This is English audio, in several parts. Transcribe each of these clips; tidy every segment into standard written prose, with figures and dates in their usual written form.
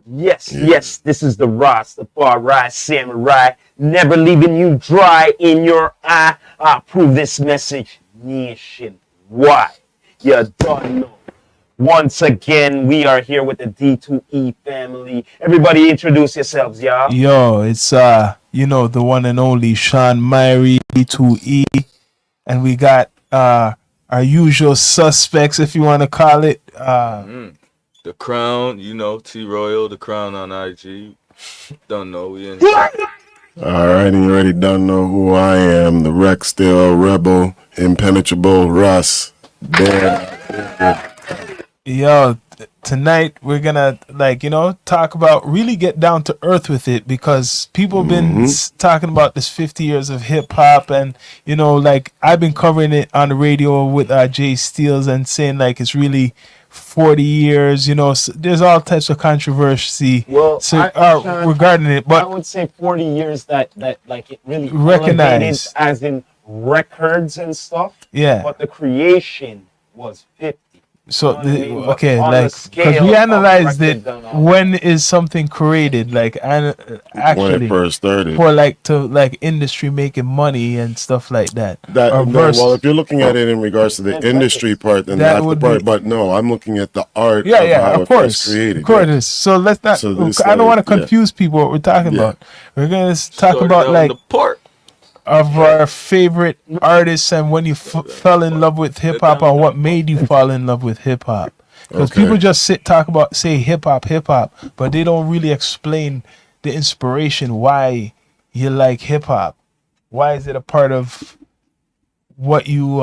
Yes, Yeah. yes, this is the Rastafari Samurai, never leaving you dry in your eye. I approve this message nationwide. You don't know. Once again, we are here with the D2E family. Everybody introduce yourselves, y'all. Yo, it's the one and only Sean Myrie 2E, and we got our usual suspects, if you want to call it. The Crown, T Royal, the Crown on IG. Don't know, we in here. All right, and you already don't know who I am. The Rex Still Rebel, Impenetrable Russ. There. Yo, tonight we're gonna talk about really get down to earth with it because people have been talking about this 50 years of hip hop, and I've been covering it on the radio with Jay Steels and saying like it's really 40 years. There's all types of controversy Well, Sean, regarding it, I but would say 40 years that like it really Recognize. elevated as in records and stuff. yeah. But the creation was 50. So You know what I mean? But okay, on the like because scale we of analyzed it. record done all When is something created? Like When actually it first started. for industry making money and stuff like that. Or Well, if you're looking at it in regards to the That's industry part, then That that's the would part. be- But no, I'm looking at the art yeah, of yeah, how of it course, first created. of course. So let's not. So this, I don't want to yeah. confuse people what we're talking Yeah. about. We're gonna talk Started about out like in the park. of our favorite artists and when you fell in love with hip hop and what made you fall in love with hip hop. Because Okay. people just say hip hop, but they don't really explain the inspiration why you like hip hop. Why is it a part of what you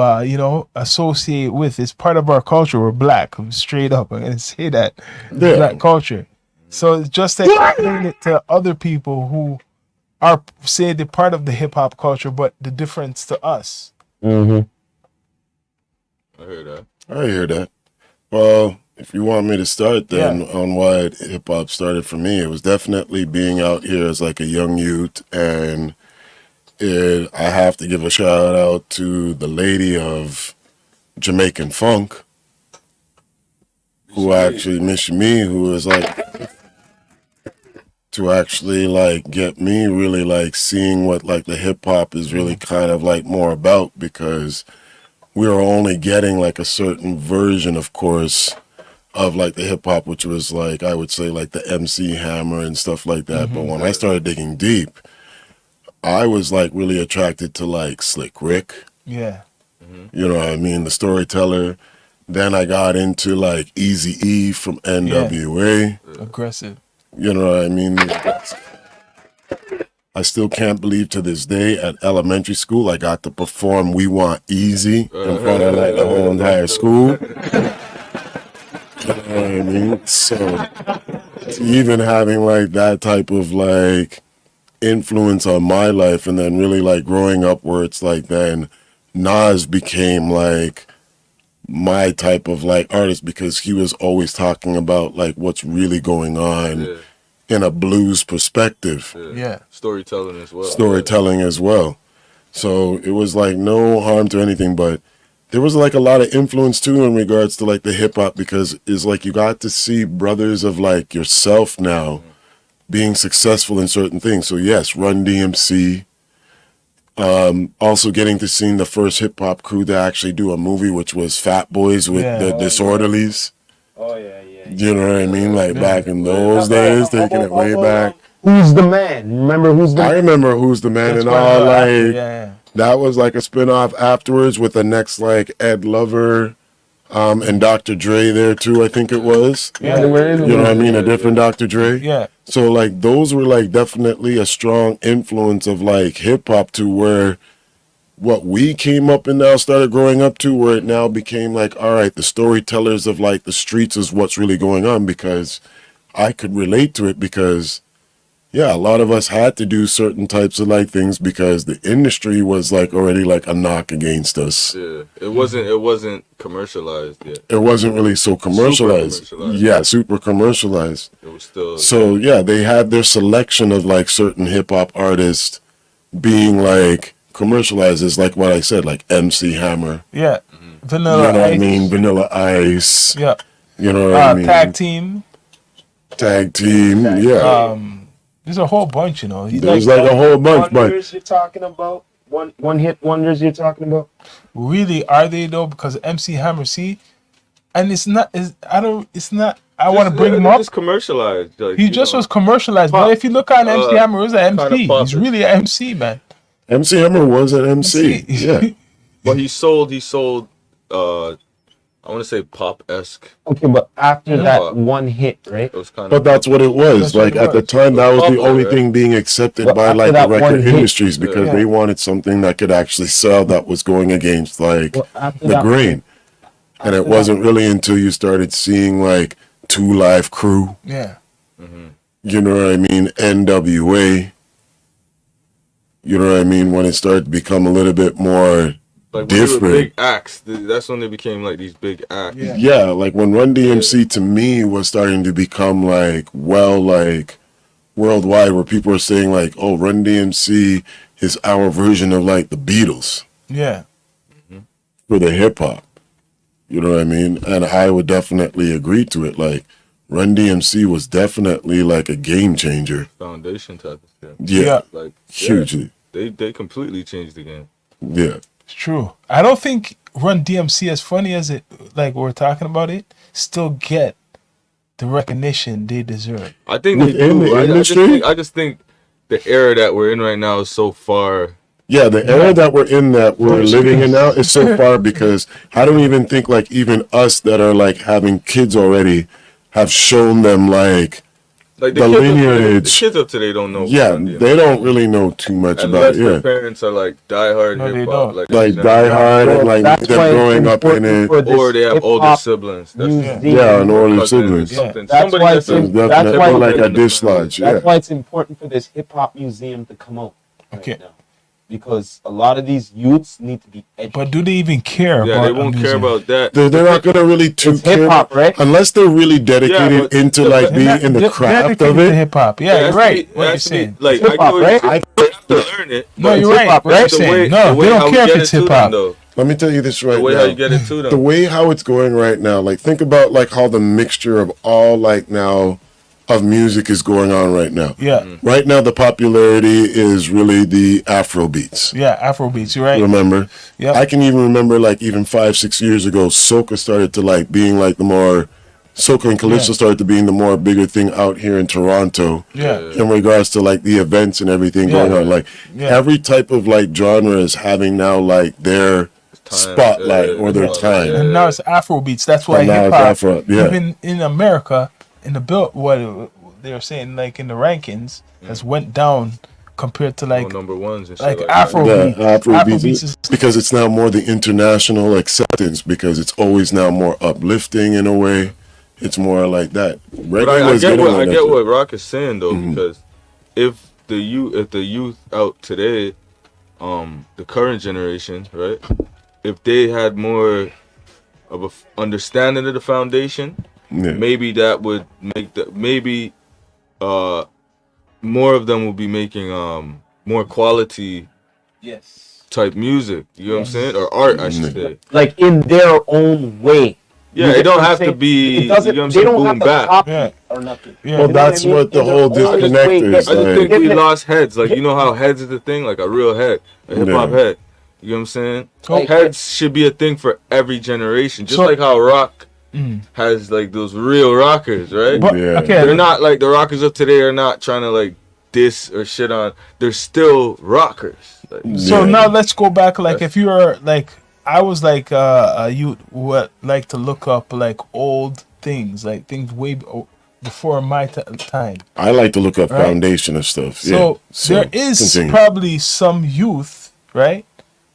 associate with? It's part of our culture. We're black. I'm straight up. I'm gonna say that. It's Yeah. black culture. So it's just to explain it to other people who are say they're part of the hip hop culture, but the difference to us. Mm-hmm. I heard that. I hear that. Well, if you want me to start then Yeah. on why hip hop started for me, it was definitely being out here as like a young youth, and I have to give a shout out to the lady of Jamaican funk, who actually Miss Me, who was like to actually like get me really like seeing what like the hip hop is really kind of like more about, because we were only getting like a certain version, of course, of like the hip hop, which was like I would say like the MC Hammer and stuff like that. But when I started digging deep, I was like really attracted to like Slick Rick, Yeah. you know what I mean, the storyteller. Then I got into like Easy E from NWA, Aggressive. you know what I mean. I still can't believe to this day at elementary school I got to perform We Want Easy in front of like the whole entire school. You know what I mean? So even having like that type of like influence on my life, and then really like growing up where it's like then Nas became like my type of like artist, because he was always talking about like what's really going on Yeah. in a blues perspective, Yeah. Storytelling as well. storytelling as well. So it was like no harm to anything, but there was like a lot of influence too in regards to like the hip hop, because it's like you got to see brothers of like yourself now being successful in certain things. So yes, Run DMC. Also getting to see the first hip hop crew to actually do a movie, which was Fat Boys with Yeah. the Disorderlies. Oh yeah, yeah. You know what I mean? Like back in those days, taking it way back. Who's the man? Remember who's the I man? remember Who's the Man That's and why all I- like yeah. that was like a spin-off afterwards with the next like Ed Lover and Dr. Dre there too, I think it was. Yeah. You know what I mean? A different Dr. Dre. Yeah. So like those were like definitely a strong influence of like hip hop to where what we came up and now started growing up to, where it now became like, all right, the storytellers of like the streets is what's really going on, because I could relate to it, because yeah, a lot of us had to do certain types of like things because the industry was like already like a knock against us. Yeah. It wasn't commercialized yet. It wasn't really so commercialized. commercialized. Yeah, super commercialized. It was still So yeah, they had their selection of like certain hip hop artists being like commercialized, is like what I said, like MC Hammer. Yeah. Mm-hmm. Vanilla You know what I Ice. mean? Vanilla Ice. Yeah. You know what I mean? Tag team. Tag team, yeah. There's a whole bunch, you know. There's like a whole bunch, but Wonders you're talking about? One hit wonders you're talking about? Really, are they though? Because MC Hammer, see, and it's not. I want to bring him up. Just commercialized. Like, He just was commercialized, Pop. but if you look on MC Hammer, he was an kinda MC. He's poppin'. really an MC, man. MC Hammer was an MC. Yeah. But he sold. I want to say pop-esque. Okay, but after Yeah. that one hit, right? It was kind But of. that's what it was. That's what Like it at the was. time, that was the Popular, only right? thing being accepted Well, by after like the that one record hit- industries because Yeah. they wanted something that could actually sell that was going against like Well, after the that- grain. And it after wasn't really until you started seeing like Two Live Crew, Yeah, you know what I mean, NWA, you know what I mean, when it started to become a little bit more Like when they were different. big acts, that's when they became like these big acts. Yeah. Yeah, like when Run DMC to me was starting to become like, well, like worldwide, where people are saying like, oh, Run DMC is our version of like the Beatles yeah. for the hip hop. You know what I mean? And I would definitely agree to it. Like Run DMC was definitely like a game changer. Foundation type of shit. Yeah, Yeah. Like hugely. They completely changed the game. Yeah. It's true. I don't think Run DMC, as funny as it, like we're talking about it, still get the recognition they deserve. I think they Within do. the industry? I just think the era that we're in right now is so far. Yeah, the era that we're in, that we're living in now, is so far because I don't even think like even us that are like having kids already have shown them like, Like The kids up today- lineage. the kids up today don't know. yeah, Run DMC. they don't really know too much Unless about it. their Yeah. parents are like diehard No, they hip hop, don't. Like you know, Die Hard and like That's them why it's growing up in important it. for this or they have older hip-hop siblings. museum. Yeah, and older cousins or siblings. something. That's Somebody why that's it's It's in- definitely why- like a dislodge. Yeah. That's why it's important for this hip hop museum to come out Okay. right now. Because a lot of these youths need to be educated. But do they even care Yeah, about they won't care music? about that. They're not gonna really too It's care hip-hop, right? unless they're really dedicated but- into but- like They're being in the They're craft of dedicated to it. hip hop. Yeah, It you're has to right. be- it What you're has to be- saying. Like, Hip-hop, I get what right? you're saying. You have to learn it. No, but you're it's right. hip-hop, What you're right? the saying. way- No, the way they how don't we care if get it's it to hip them, hop. though. Let me tell you this right The way now. how you get it to The them. way how it's going right now, like think about like how the mixture of all like now of music is going on right now. Yeah, Right now the popularity is really the Afro beats. yeah. Afrobeats. You're right. Remember? Yeah. I can even remember like even 5-6 years ago, soca started to like being like the more soca and calypso Yeah. started to being the more bigger thing out here in Toronto. Yeah. In regards to like the events and everything Yeah. going on. Like Yeah. every type of like genre is having now like their spotlight or their time. And now it's Afrobeats. That's why And now hip it's hop, Afro, yeah. even in America, in the bill, what they're saying, like in the rankings, has went down compared to like number ones and shit like like Afro The beats. Afrobeats Afrobeats is is because it's now more the international acceptance because it's always now more uplifting in a way. It's more like that. But I get what Rock is saying though, Mm-hmm. because if the youth out today, the current generation, right, if they had more of a understanding of the foundation, Yeah. maybe that would make more of them will be making more quality Yes. type music. You know what I'm saying, or art, I should say. Like in their own way. Yeah, You it get don't what I'm have to saying? be. It doesn't. You know what I'm They saying? don't Boom have to back. copy Yeah. or nothing. Yeah. Well, You know that's I mean? what the In their whole own disconnect way, is, yes. I just like- think we Hip- lost heads. Like, you know how heads is the thing? Like a real head. A hip hop Yeah. head. You know what I'm saying? So- Heads should be a thing for every generation. Just So- like how rock has like those real rockers, right? But, Yeah. okay, They're not like the rockers of today are not trying to like diss or shit on. They're still rockers. Like, so Yeah. now let's go back. Like if you're like, I was like you would like to look up like old things, like things way before my time. I like to look up Right. foundation of stuff. So, yeah. there is continue. probably some youth, right,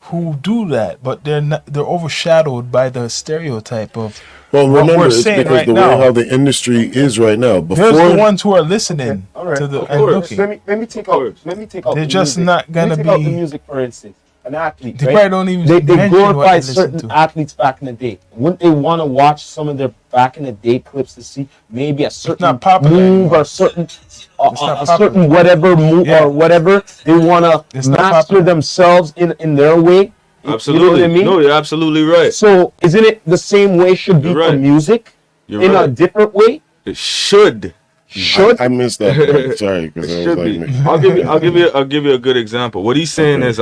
who do that, but they're not. They're overshadowed by the stereotype of. Well, what remember, we're it's saying because right the now. way how the industry is right now. There's Before, the ones who are listening All right. to the Of and course. looking. Let me take out. Let me take out. They're the just music. not gonna Let me take out be- the music, for instance. An athlete. They right? probably don't even They mention what glorified they listen certain to. athletes back in the day. Wouldn't they want to watch some of their back in the day clips to see maybe a certain not popular move anymore. or certain It's not a popular. certain whatever move Yeah. or whatever they want It's to not master popular. themselves in their way? absolutely. You know what I mean? No, you're absolutely right. So isn't it the same way should be You're for right. music You're in a right. different way? It should Should I missed that part. Sorry, because I was Should like, be. I'll give you a good example. What he's saying is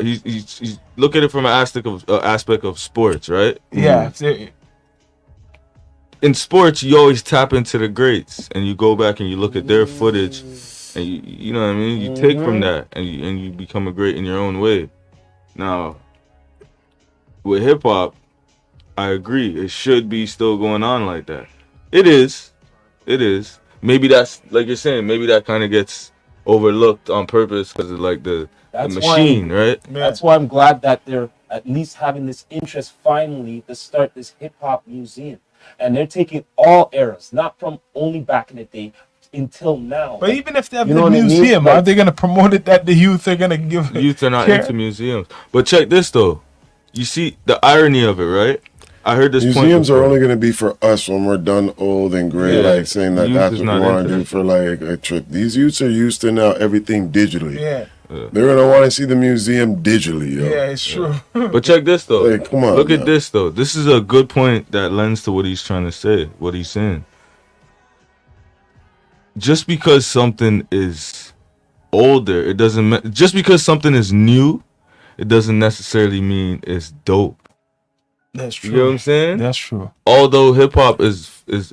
he's look at it from an aspect of sports, right? Yeah. In sports, you always tap into the greats, and you go back and you look at their footage, and you know what I mean. You take from that, and you become a great in your own way. Now, with hip hop, I agree. It should be still going on like that. It is. Maybe that's like you're saying. Maybe that kind of gets overlooked on purpose because of like the machine, right? That's why I'm glad that they're at least having this interest finally to start this hip hop museum. And they're taking all eras, not from only back in the day until now. But even if they have You the know what I mean? museum, Like- are they gonna promote it that the youth are gonna give? Youth are not care? into museums. But check this though. You see the irony of it, right? I heard this museums point are before. only going to be for us when we're done old and gray, Yeah. like saying that Youth that's is what not we want into to do it. for like a trip. These youths are used to now everything digitally. Yeah, They're going to want to see the museum digitally, yo. yeah, it's true. But check this though. Like, come on. Look now. at this though. This is a good point that lends to what he's trying to say. What he's saying. Just because something is older, it doesn't. Just because something is new, it doesn't necessarily mean it's dope. That's You know what I'm true. saying? That's true. Although hip hop is Yeah,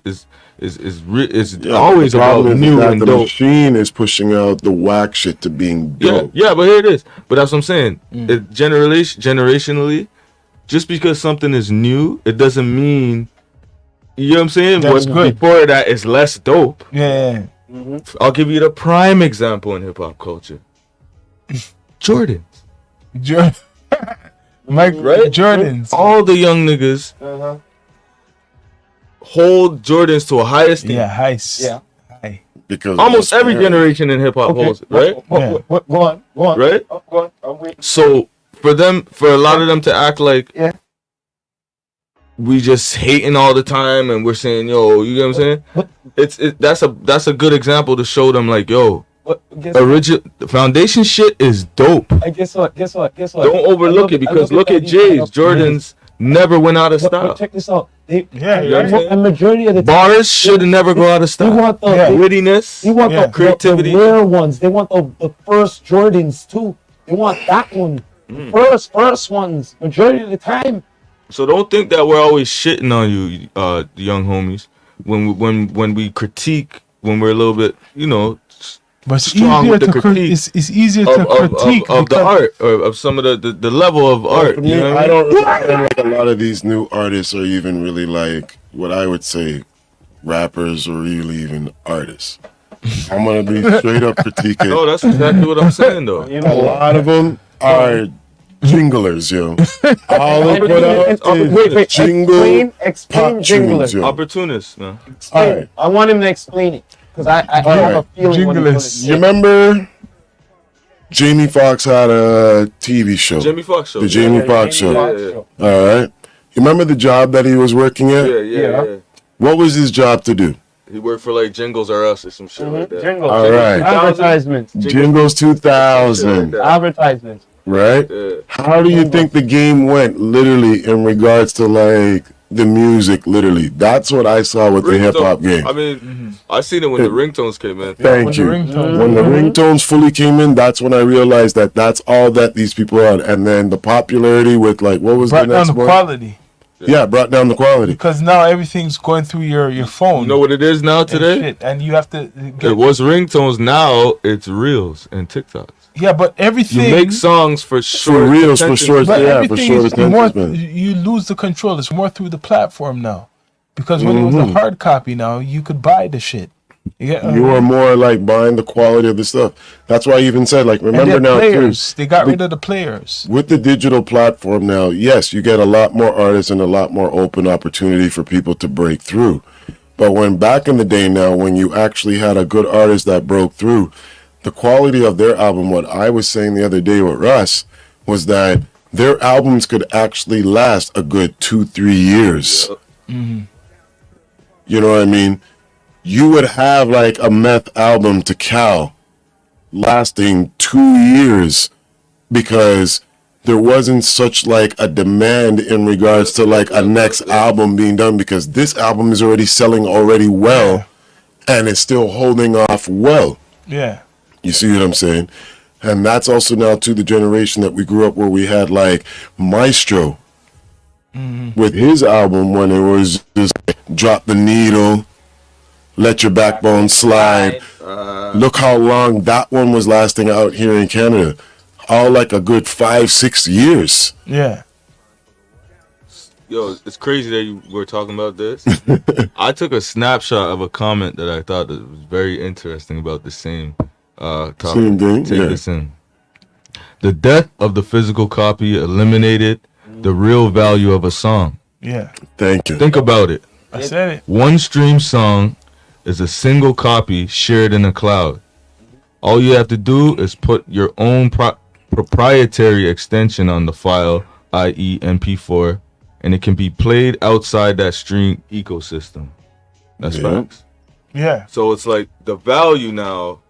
always the about problem is new that and the dope. machine is pushing out the whack shit to being Yeah, dope. yeah, but here it is. But that's what I'm saying. It generationally, just because something is new, it doesn't mean. You know what I'm saying? That's What's good. before that is less dope. Yeah. I'll give you the prime example in hip hop culture. Jordan. Jordan. Mike Right? Jordans. All the young niggas hold Jordans to a high esteem. Yeah, heist. Yeah. High. Because Almost of every parents. generation in hip hop holds it, right? Yeah. Go on. Right? Oh, go on. I'm waiting. So for a lot of them to act like Yeah. we just hating all the time and we're saying, yo, you know what I'm saying? That's a good example to show them like, yo, the foundation shit is dope. Guess what? Don't overlook it because look at Jay's. Jordan's never went out of But style. check this out. Yeah, You know what I'm yeah. saying? A majority of the Bars should never go out of you style. want the Yeah. Wittiness. you want Yeah. the Creativity. rare ones. They want the first Jordans too. They want that one. Mm. First ones. Majority of the time. So don't think that we're always shitting on you, the young homies. When we critique, when we're a little bit, you know, But it's strong easier with the to critique it's easier of, to critique of the because- art or of some of the level of art. For You me, know what I I mean? don't really feel like a lot of these new artists are even really like what I would say rappers or really even artists. I'm gonna be straight up critiquing. No, that's exactly what I'm saying though. You A know. lot of them are jinglers, yo. All they put out is Wait. jingle Explain pop jingler. tunes, yo. Opportunists, man. Explain. Alright. I want him to explain it because I have a Alright. feeling what he's gonna Jinglers. say. You remember Jamie Foxx had a TV show? Jamie Foxx show. The Jamie Foxx show. Yeah. All right. You remember the job that he was working at? Yeah. What was his job to do? He worked for like Jingles R Us or some shit like that. Jingles. All right. Advertisements. Jingles 2000, Advertisements. right? Yeah. How do you think the game went literally in regards to like the music literally? That's what I saw with the hip hop game. I mean, I seen it when the ringtones came in. Thank When you. the ringtones- When the ringtones fully came in, that's when I realized that that's all that these people are. And then the popularity with like, what was brought the down next the one? quality Yeah, brought down the quality. because now everything's going through your phone. You know what it is now and today? shit, and you have to It get, was ringtones. Now it's reels and TikToks. yeah, but You everything make songs for For short reels, for attention short, But yeah, for everything short is more. attention span. You lose the control. It's more through the platform now, because when it was a hard copy, now you could buy the shit. Yeah, You are more like buying the quality of the stuff. That's why I even said, like, and remember they're now, too, players. They got rid of the players. with the digital platform now, yes, you get a lot more artists and a lot more open opportunity for people to break through. But when back in the day now, when you actually had a good artist that broke through, the quality of their album, what I was saying the other day with Russ, was that their albums could actually last a good 2-3 years. You know what I mean? You would have like a meth album to Cal lasting 2 years because there wasn't such like a demand in regards to like a next album being done because this album is already selling already well and it's still holding off well. Yeah. You see what I'm saying? And that's also now to the generation that we grew up where we had like Maestro with his album when it was just drop the needle, let your backbone slide. Look how long that one was lasting out here in Canada. All like a good 5-6 years. Yeah. Yo, it's crazy that you were talking about this. I took a snapshot of a comment that I thought that was very interesting about the same topic. Same thing, Take yeah. this in. The death of the physical copy eliminated the real value of a song. Yeah. Thank you. Think about it. I said it. One stream song is a single copy shared in a cloud. All you have to do is put your own proprietary extension on the file, i.e. MP4, and it can be played outside that stream ecosystem. That's Yeah. facts. Yeah. So it's like the value now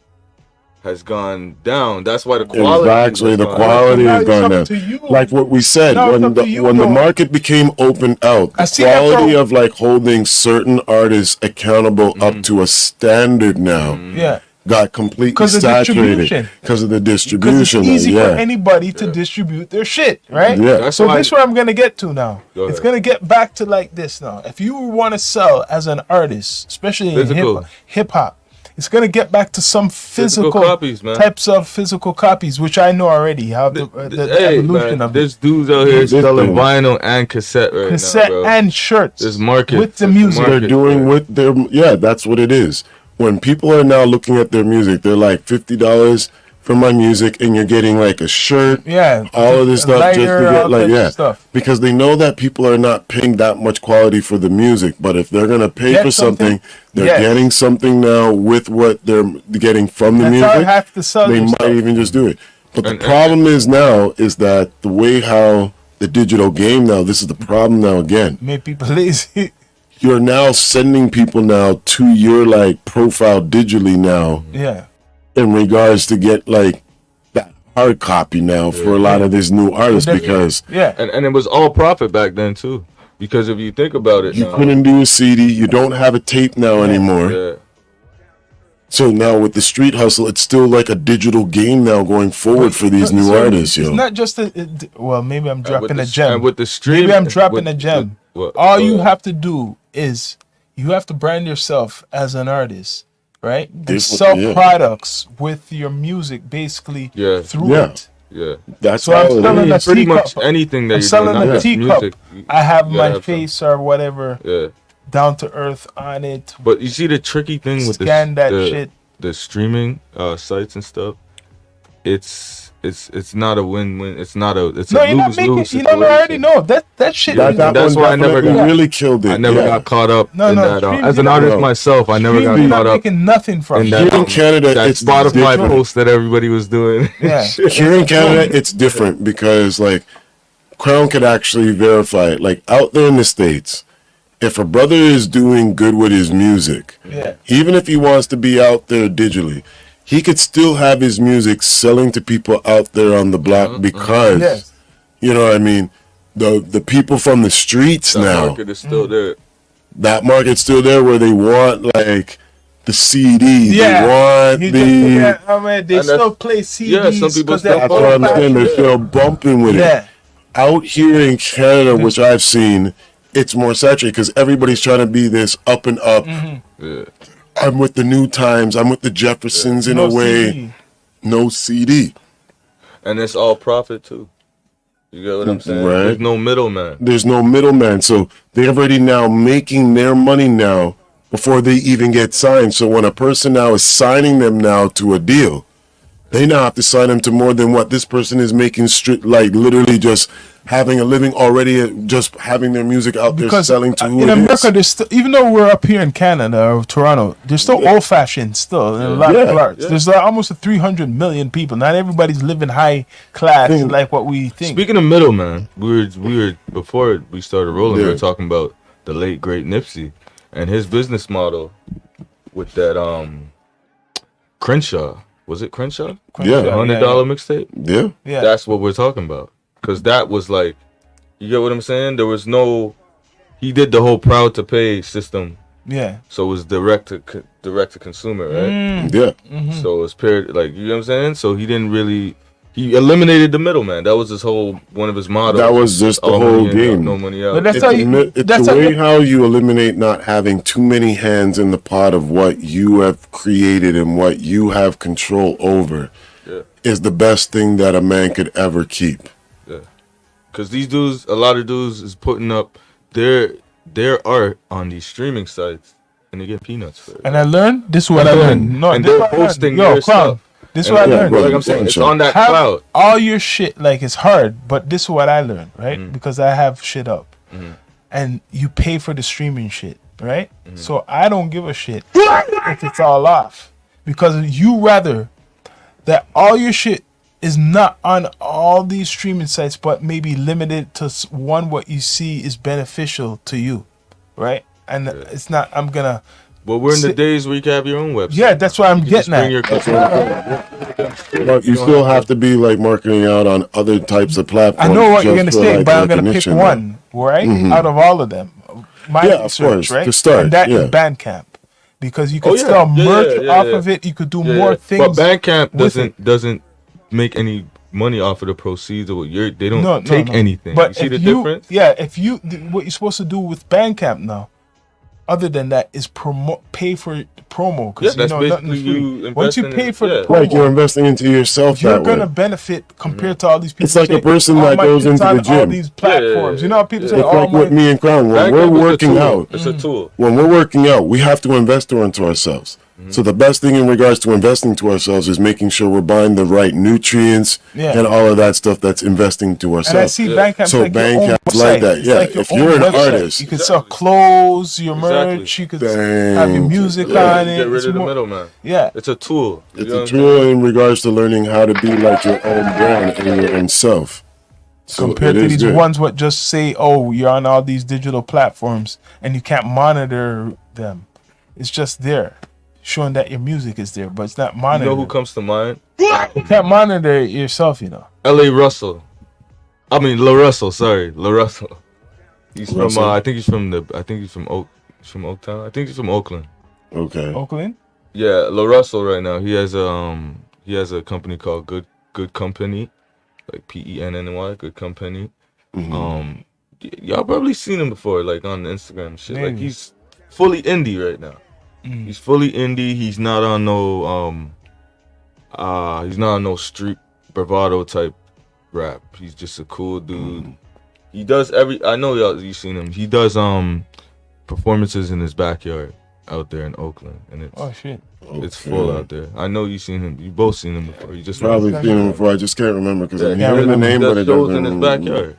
has gone down. That's why the quality. Exactly, has the gone quality Now has it's gone up down. to you. Like what we said, Now it's when up the to you, when the though. market became opened out, I the see that, quality bro. of like holding certain artists accountable up to a standard now Yeah. got completely 'Cause of saturated distribution. because of the Because distribution. it's easy yeah. for anybody to distribute their shit, right? Yeah. That's So why- this is where I'm gonna get to now. Go It's ahead. gonna get back to like this now. If you want to sell as an artist, especially in Physical. hip hop, it's gonna get back to some physical copies, man. types of physical copies, which I know already how the Hey, evolution man, of there's dudes out here This selling thing. vinyl and cassette right cassette now, bro. and shirts There's market with the there's music. They're market doing for it. with their that's what it is. When people are now looking at their music, they're like $50 for my music, and you're getting like a shirt, Yeah, all of this a stuff just lighter, to all get like types of yeah, stuff. because they know that people are not paying that much quality for the music. But if they're gonna pay Get for something, they're yes. getting something now with what they're getting from the That's how I music. have to sell They their might stuff. even just do it. But the And- problem is now is that the way how the digital game now. This is the problem now again. Make people lazy. You're now sending people now to your like profile digitally now Yeah. in regards to get like that hard copy now for a lot of these new artists Definitely. because Yeah. And it was all profit back then too. Because if you think about it, you now, couldn't do a CD, you don't have a tape now anymore. yeah, So now with the street hustle, it's still like a digital game now going forward for these new So artists, It's yo. not just well, maybe I'm with dropping the- a gem. And with the stream, Maybe I'm dropping with- a gem. with- All you have to do is you have to brand yourself as an artist, right? And Definitely, sell yeah. products with your music basically Yeah. through Yeah. it. Yeah, That's So I'm how it selling is. a pretty teacup. much anything that I'm you're selling doing, a not just teacup. music. I have You gotta my have face or whatever Yeah, down to earth on it. but you see the tricky thing with Scan that the, shit. the streaming sites and stuff. It's not a win-win. It's not a. It's No, a you're not making. lose-lose You know, I already situation. know that shit. That That's one why I never definitely got- really killed it. I never yeah. got caught up No, in no, that. stream, As an you're artist not- myself, I never Stream, got you're caught not up making nothing from in it. that. Here in Canada, that it's Spotify different. post that everybody was doing. Yeah. Here in Canada, it's different because like Crown could actually verify it. Like out there in the States, if a brother is doing good with his music, Yeah. even if he wants to be out there digitally, he could still have his music selling to people out there on the block because Yes. you know what I mean. The people from the streets The now, market is still there. that market's still there where they want like the CD, Yeah. they want You the. just, yeah, I mean, they And that's- still play CDs. yeah, some people 'cause they're still That's what I'm saying. They're old-fashioned. still bumping with it. Yeah. Out here in Canada, which I've seen, it's more saturated because everybody's trying to be this up and up. Yeah. I'm with the new times. I'm with the Jeffersons in No a way. CD. No CD. And it's all profit too. You get what I'm saying? Right. There's no middleman. There's no middleman. So they're already now making their money now before they even get signed. So when a person now is signing them now to a deal, they now have to sign them to more than what this person is making like literally just having a living already, just having their music out there Because selling to who in it America, is. there's still, even though we're up here in Canada or Toronto, there's still old-fashioned still in a lot Yeah. of parts. Yeah. There's almost 300 million people. Not everybody's living high class Think- like what we think. Speaking of middleman, we were before we started rolling. We Yeah. were talking about the late great Nipsey and his business model with that Crenshaw. Was it Crenshaw? Yeah. The $100 mixtape. Yeah. Yeah. That's what we're talking about. Because that was like, you get what I'm saying? There was no. He did the whole proud to pay system, Yeah. so it was direct to direct to consumer, right? Yeah. So it's paired, like, you know what I'm saying. So he didn't really. He eliminated the middleman. That was his whole one of his mottos. That was just the All whole money in, game. no money out. But that's It's, how you. it's That's the how way you, how you eliminate not having too many hands in the pot of what you have created and what you have control over Yeah. is the best thing that a man could ever keep. Because these dudes, a lot of dudes is putting up their art on these streaming sites, and they get peanuts for it. and I learned. This is what I learned. No, And this is they're what I learned. posting Yo, their Crown, stuff. this is And what I yeah, learned. bro, like I'm saying, it's Sure. on that Have cloud. all your shit, like, it's hard, but this is what I learned, right? Because I have shit up, and you pay for the streaming shit, right? So I don't give a shit if it's all off, because you rather that all your shit is not on all these streaming sites, but maybe limited to one what you see is beneficial to you, right? And it's not. I'm gonna. But we're in the Sit- days where you can have your own website. Yeah, that's what I'm You can just getting bring at. your But you still have to be like marketing out on other types of platforms. I know what you're just gonna for, say, like, but I'm gonna pick recognition. one, right? Out of all of them. My Yeah, of research, course, right? to start, and that is yeah. Bandcamp, because you can Oh, yeah. sell Yeah, merch yeah, off yeah. of it. You could do Yeah, more yeah. things. But Bandcamp with doesn't make any money off of the proceeds of what they don't no, take no. anything. But you see if the you, difference? yeah, if you, what you're supposed to do with Bandcamp now, other than that, is pay for promo, because Yeah, that's nothing is basically free. you Once you investing pay in- for the yeah. promo, Like you're investing into yourself you're that gonna way. benefit compared to all these people. It's like a saying, person "Oh, that my goes shit's into on the all gym." these platforms. You know how people say, It's "Oh, like my." with me and Crown. When Bandcamp we're is a working tool. out, It's a tool. when we're working out, we have to invest into ourselves. So the best thing in regards to investing to ourselves is making sure we're buying the right nutrients Yeah. and all of that stuff that's investing to And I ourselves. see Yeah. Bandcamp So like your own Bandcamp's like website. that, It's yeah. like your If you're own an website. artist- you can sell clothes, your Exactly. merch. You could Dang. have your music Yeah, on you it. get rid It's of the more- middleman. Yeah, It's a tool. You It's know a what I'm tool in regards to learning how to be like your own brand and your own self. So compared it to is these good. ones what just say, "Oh, you're on all these digital platforms and you can't monitor them." It's just there, showing that your music is there, but it's not You monitored. know who comes to mind? You can't monitor it yourself, you know. L.A. Russell. I mean, La Russell. Sorry, La Russell. He's from. Russell. I think he's from Oaktown. I think he's from Oakland. Okay. Oakland. Yeah, La Russell right now. He has a company called Good Company, like PENNY, Good Company. Y'all probably seen him before, like on Instagram and shit. Like Maybe. he's fully indie right now. He's fully indie. He's not on no street bravado type rap. He's just a cool dude. He does I know you seen him. He does performances in his backyard out there in Oakland, and Oh shit. it's full out there. I know you seen him. You both seen him before. You just Probably seen him before. I just can't remember because I'm Yeah, hearing the name, he but does it shows doesn't. in his backyard.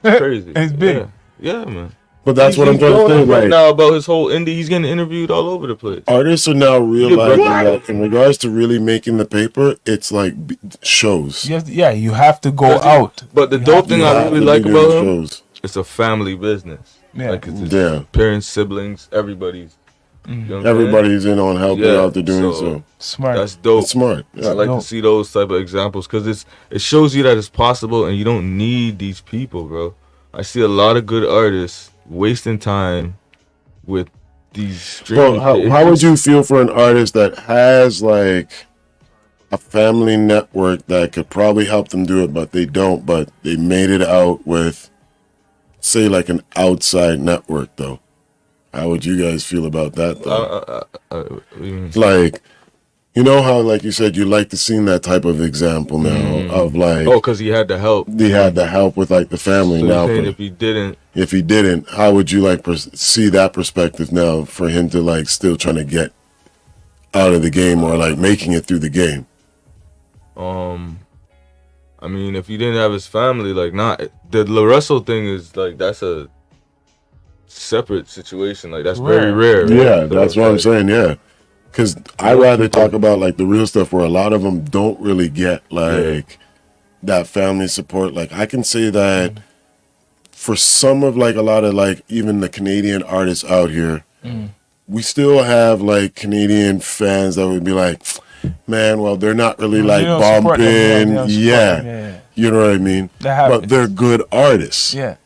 It's crazy. It's big. Yeah, man. But that's what I'm He's trying to blowing say. up right Like, now about his whole indie. He's getting interviewed all over the place. artists are now realizing What? that in regards to really making the paper, it's like shows. You have to go out. But the dope thing You I have really to like be doing about him, shows. it's a family business. Yeah. Like it's his Yeah. parents, siblings, everybody's. You know what I'm saying? Everybody's in on helping Yeah, out. They're doing so- so. Smart. That's dope. It's smart. I Yeah. like dope. to see those type of examples because it shows you that it's possible and you don't need these people, bro. I see a lot of good artists wasting time with these streaming. Well, how would you feel for an artist that has like a family network that could probably help them do it, but they don't, but they made it out with, say, like an outside network, though? How would you guys feel about that, though? Like, you know how, like you said, you like to see that type of example now of like, oh, because he had the help. they had the help with like the family So now. you're saying but if he didn't, if he didn't, how would you like see that perspective now for him to like still trying to get out of the game or like making it through the game? I mean, if he didn't have his family, like, the La Russell thing is like that's a separate situation. Like that's very rare. right? Yeah, So that's it's what I'm like- saying. Yeah, because I rather talk about like the real stuff where a lot of them don't really get like that family support. Like I can say that for some of like a lot of like even the Canadian artists out here, we still have like Canadian fans that would be like, man, well they're not really They like don't support them, they bumping, don't support yeah. them, yeah. You know what I mean? That happens. But they're good artists. Yeah.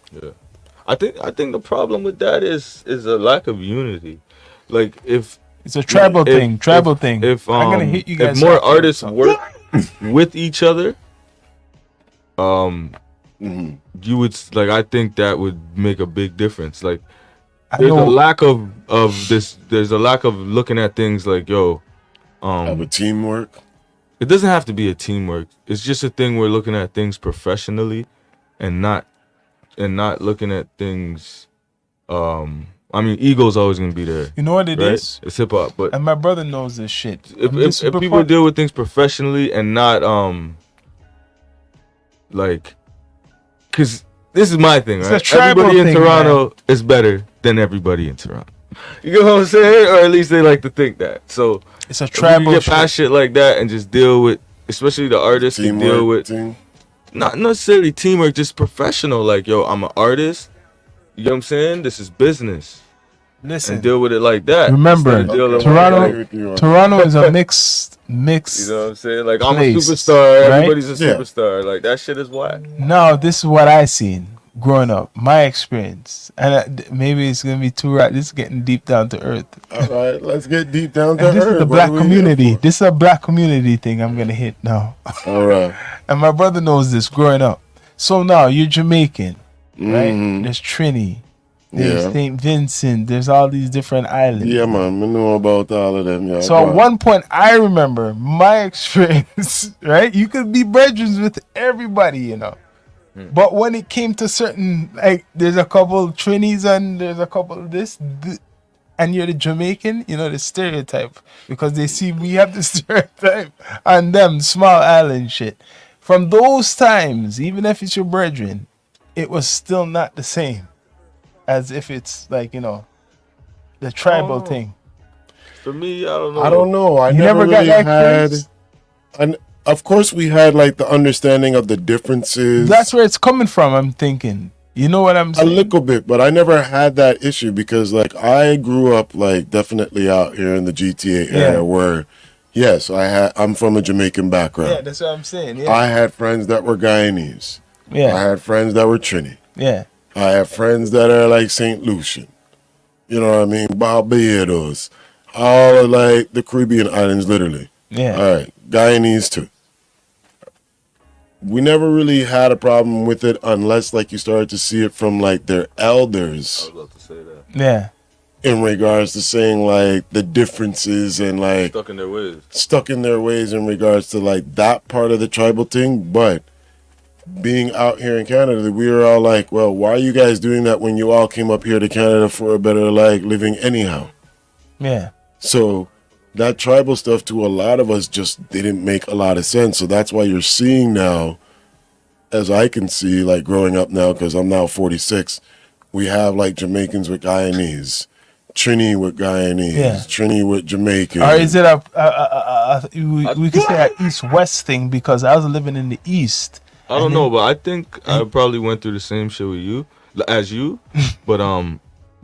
I think the problem with that is a lack of unity. Like if It's a tribal thing. Tribal thing. If I'm gonna hit you guys if more up. artists work with each other, you would like. I think that would make a big difference. Like, I there's a know. lack of this. There's a lack of looking at things like, yo, Have a teamwork. it doesn't have to be a teamwork. It's just a thing we're looking at things professionally, and not looking at things. I mean, ego's always gonna be there. You know what it Right? is? It's hip hop, but And my brother knows this shit. if people deal with things professionally and not like, because this is my thing, It's right? a tribal Everybody in thing, Toronto is better than everybody in Toronto. You get what I'm saying? Or at least they like to think that. So it's a if we tribal get past shit like that and just deal with, especially the artists, can deal Teamwork with thing. not necessarily teamwork, just professional. Like, yo, I'm an artist. You know what I'm saying? This is business, Listen, and deal with it like that. remember, instead of dealing with Toronto- it I like- agree with you on Toronto is a mixed. you know what I'm saying? Like, I'm a place, superstar. right? Everybody's a Yeah. superstar. Like, that shit is whack. Now, this is what I seen growing up, my experience, and maybe it's gonna be too right. This is getting deep down to earth. All right, let's get deep down to And this earth. is the What black are we here community. for? This is a black community thing I'm gonna hit now. All right. And my brother knows this growing up. So now you're Jamaican, right? Mhm. There's Trini, there's Yeah. St. Vincent, there's all these different islands. Yeah, man. I know about all of them. Yeah. So go at on. one point, I remember my experience, right? You could be brethren with everybody, you know. But when it came to certain, like, there's a couple Trinis and there's a couple of this, and you're the Jamaican, you know, the stereotype. Because they see we have the stereotype on them, small island shit. From those times, even if it's your brethren, it was still not the same as if it's, like, you know, the tribal Oh. thing. For me, I don't know. I don't know. I You never never got really that had. experience? And of course, we had like the understanding of the differences. That's where it's coming from, I'm thinking. You know what I'm a saying? little bit, but I never had that issue because like I grew up like definitely out here in the GTA area Yeah. where, yes, I'm from a Jamaican background. Yeah, that's what I'm saying. Yeah. I had friends that were Guyanese. I Yeah. had friends that were Trini. Yeah. I have friends that are like St. Lucian. You know what I mean? Barbados. All of like the Caribbean islands, literally. Yeah. All right. Guyanese too. We never really had a problem with it unless like you started to see it from like their elders I was about to say that. Yeah. in regards to saying like the differences and like Stuck in their ways. stuck in their ways in regards to like that part of the tribal thing. But being out here in Canada, we were all like, well, why are you guys doing that when you all came up here to Canada for a better like living anyhow? Yeah. So that tribal stuff to a lot of us just didn't make a lot of sense. So that's why you're seeing now, as I can see, like growing up now, because I'm now 46, we have like Jamaicans with Guyanese, Trini with Guyanese, Yeah. Trini with Jamaican. Or is it we could say an east-west thing because I was living in the east. I don't know, but I think I probably went through the same shit with you, as you, but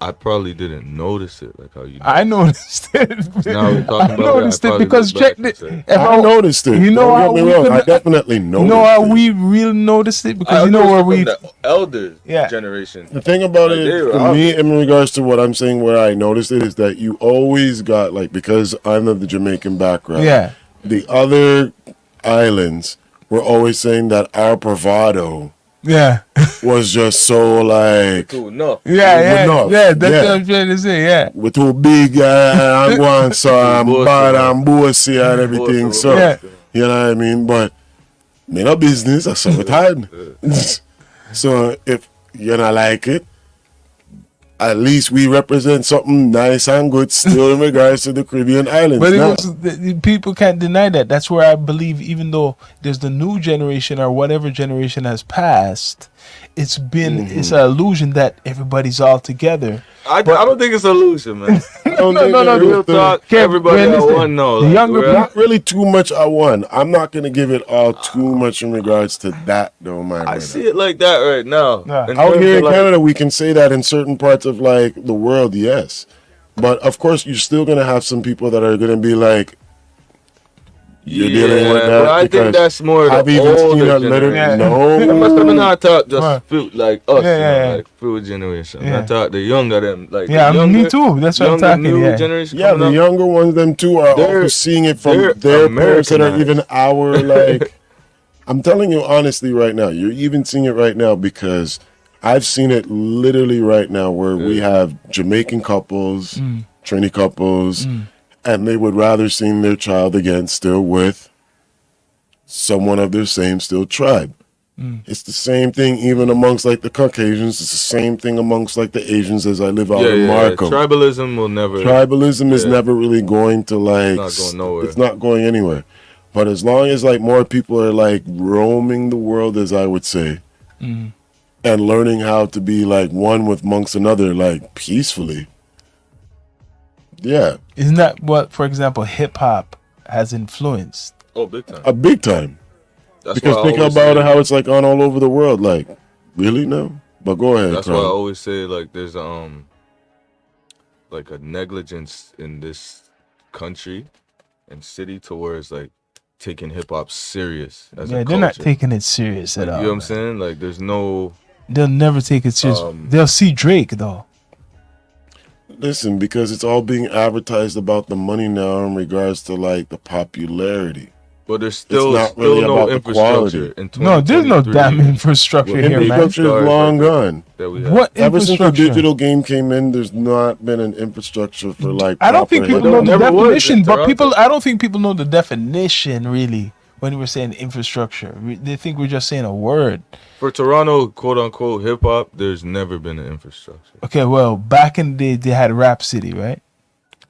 I probably didn't notice it like how you. I noticed it. Now we're talking I about noticed it, I it probably because look check back it. and say, I noticed it. You know Don't how get me we wrong. could- I definitely noticed You know how it. we really noticed it because I you know where noticed we. it from the elders Yeah. generation. The thing about Like, it they were for out. me in regards to what I'm saying where I noticed it is that you always got like, because I'm of the Jamaican background, Yeah. the other islands were always saying that our bravado Yeah. was just so like Cool, no. Yeah. enough. Yeah. That's Yeah. what I'm trying to say. Yeah. we're too big I'm going so I'm Bossy, bad man. I'm bossy and everything. Bossy, So Yeah. you know what I mean? But me no business, I saw it hard. So if you not like it, at least we represent something nice and good still in regards to the Caribbean islands. But it now. was, people can't deny that. That's where I believe, even though there's the new generation or whatever generation has passed, it's been it's an illusion that everybody's all together. I don't think it's illusion, man. Don't No, think no, no, it Real is. talk, Kev, everybody man, at listen, one know. the Like, younger we're- Not really too much I won. I'm not gonna give it all too much in regards to that though, my I brother. see it like that right now. Yeah. In Out terms here of, in like, Canada, we can say that in certain parts of like the world, yes. But of course, you're still gonna have some people that are gonna be like, You're dealing with but that I think because that's more I've the even seen older a literally generation. I no. must have not talk just Right. like us, Yeah. like food generation. Yeah. I talk the younger them, like Yeah, the younger, me too. That's what I'm younger talking. new Yeah. generation Yeah, coming the up. younger ones, them too, are also They're- seeing it from they're their parents that are Americanized. even our like. I'm telling you honestly right now, you're even seeing it right now because I've seen it literally right now where we have Jamaican couples, Trini couples, and they would rather see their child again still with someone of their same still tribe. It's the same thing even amongst like the Caucasians. It's the same thing amongst like the Asians as I live out in Markham. Tribalism will never. Tribalism is Yeah. never really going to like Not going nowhere. it's not going anywhere. But as long as like more people are like roaming the world, as I would say, and learning how to be like one with amongst another, like peacefully. Yeah, Isn't that what, for example, hip hop has influenced? Oh, big time. a big time. That's Because why I think always about say- it, how it's like on all over the world. Like, really no? But go ahead. That's why I Crown. always say like there's like a negligence in this country and city towards like taking hip hop serious as Yeah, a they're not culture. taking it serious at Like, all. you know what I'm man. saying? Like there's no They'll never take it serious. They'll see Drake though. Listen, because it's all being advertised about the money now in regards to like the popularity. but there's still not really no about the infrastructure quality. in No, there's no 2023 damn infrastructure here, man. Infrastructure is long gone. that we have. What Ever since the infrastructure? digital game came in, there's not been an infrastructure for like. I don't think proper people hip-hop. know the never was definition, in but Toronto. I don't think people know the definition really when we're saying infrastructure. They think we're just saying a word. For Toronto, quote unquote hip hop, there's never been an infrastructure. Okay, well, back in the day, they had Rap City, right?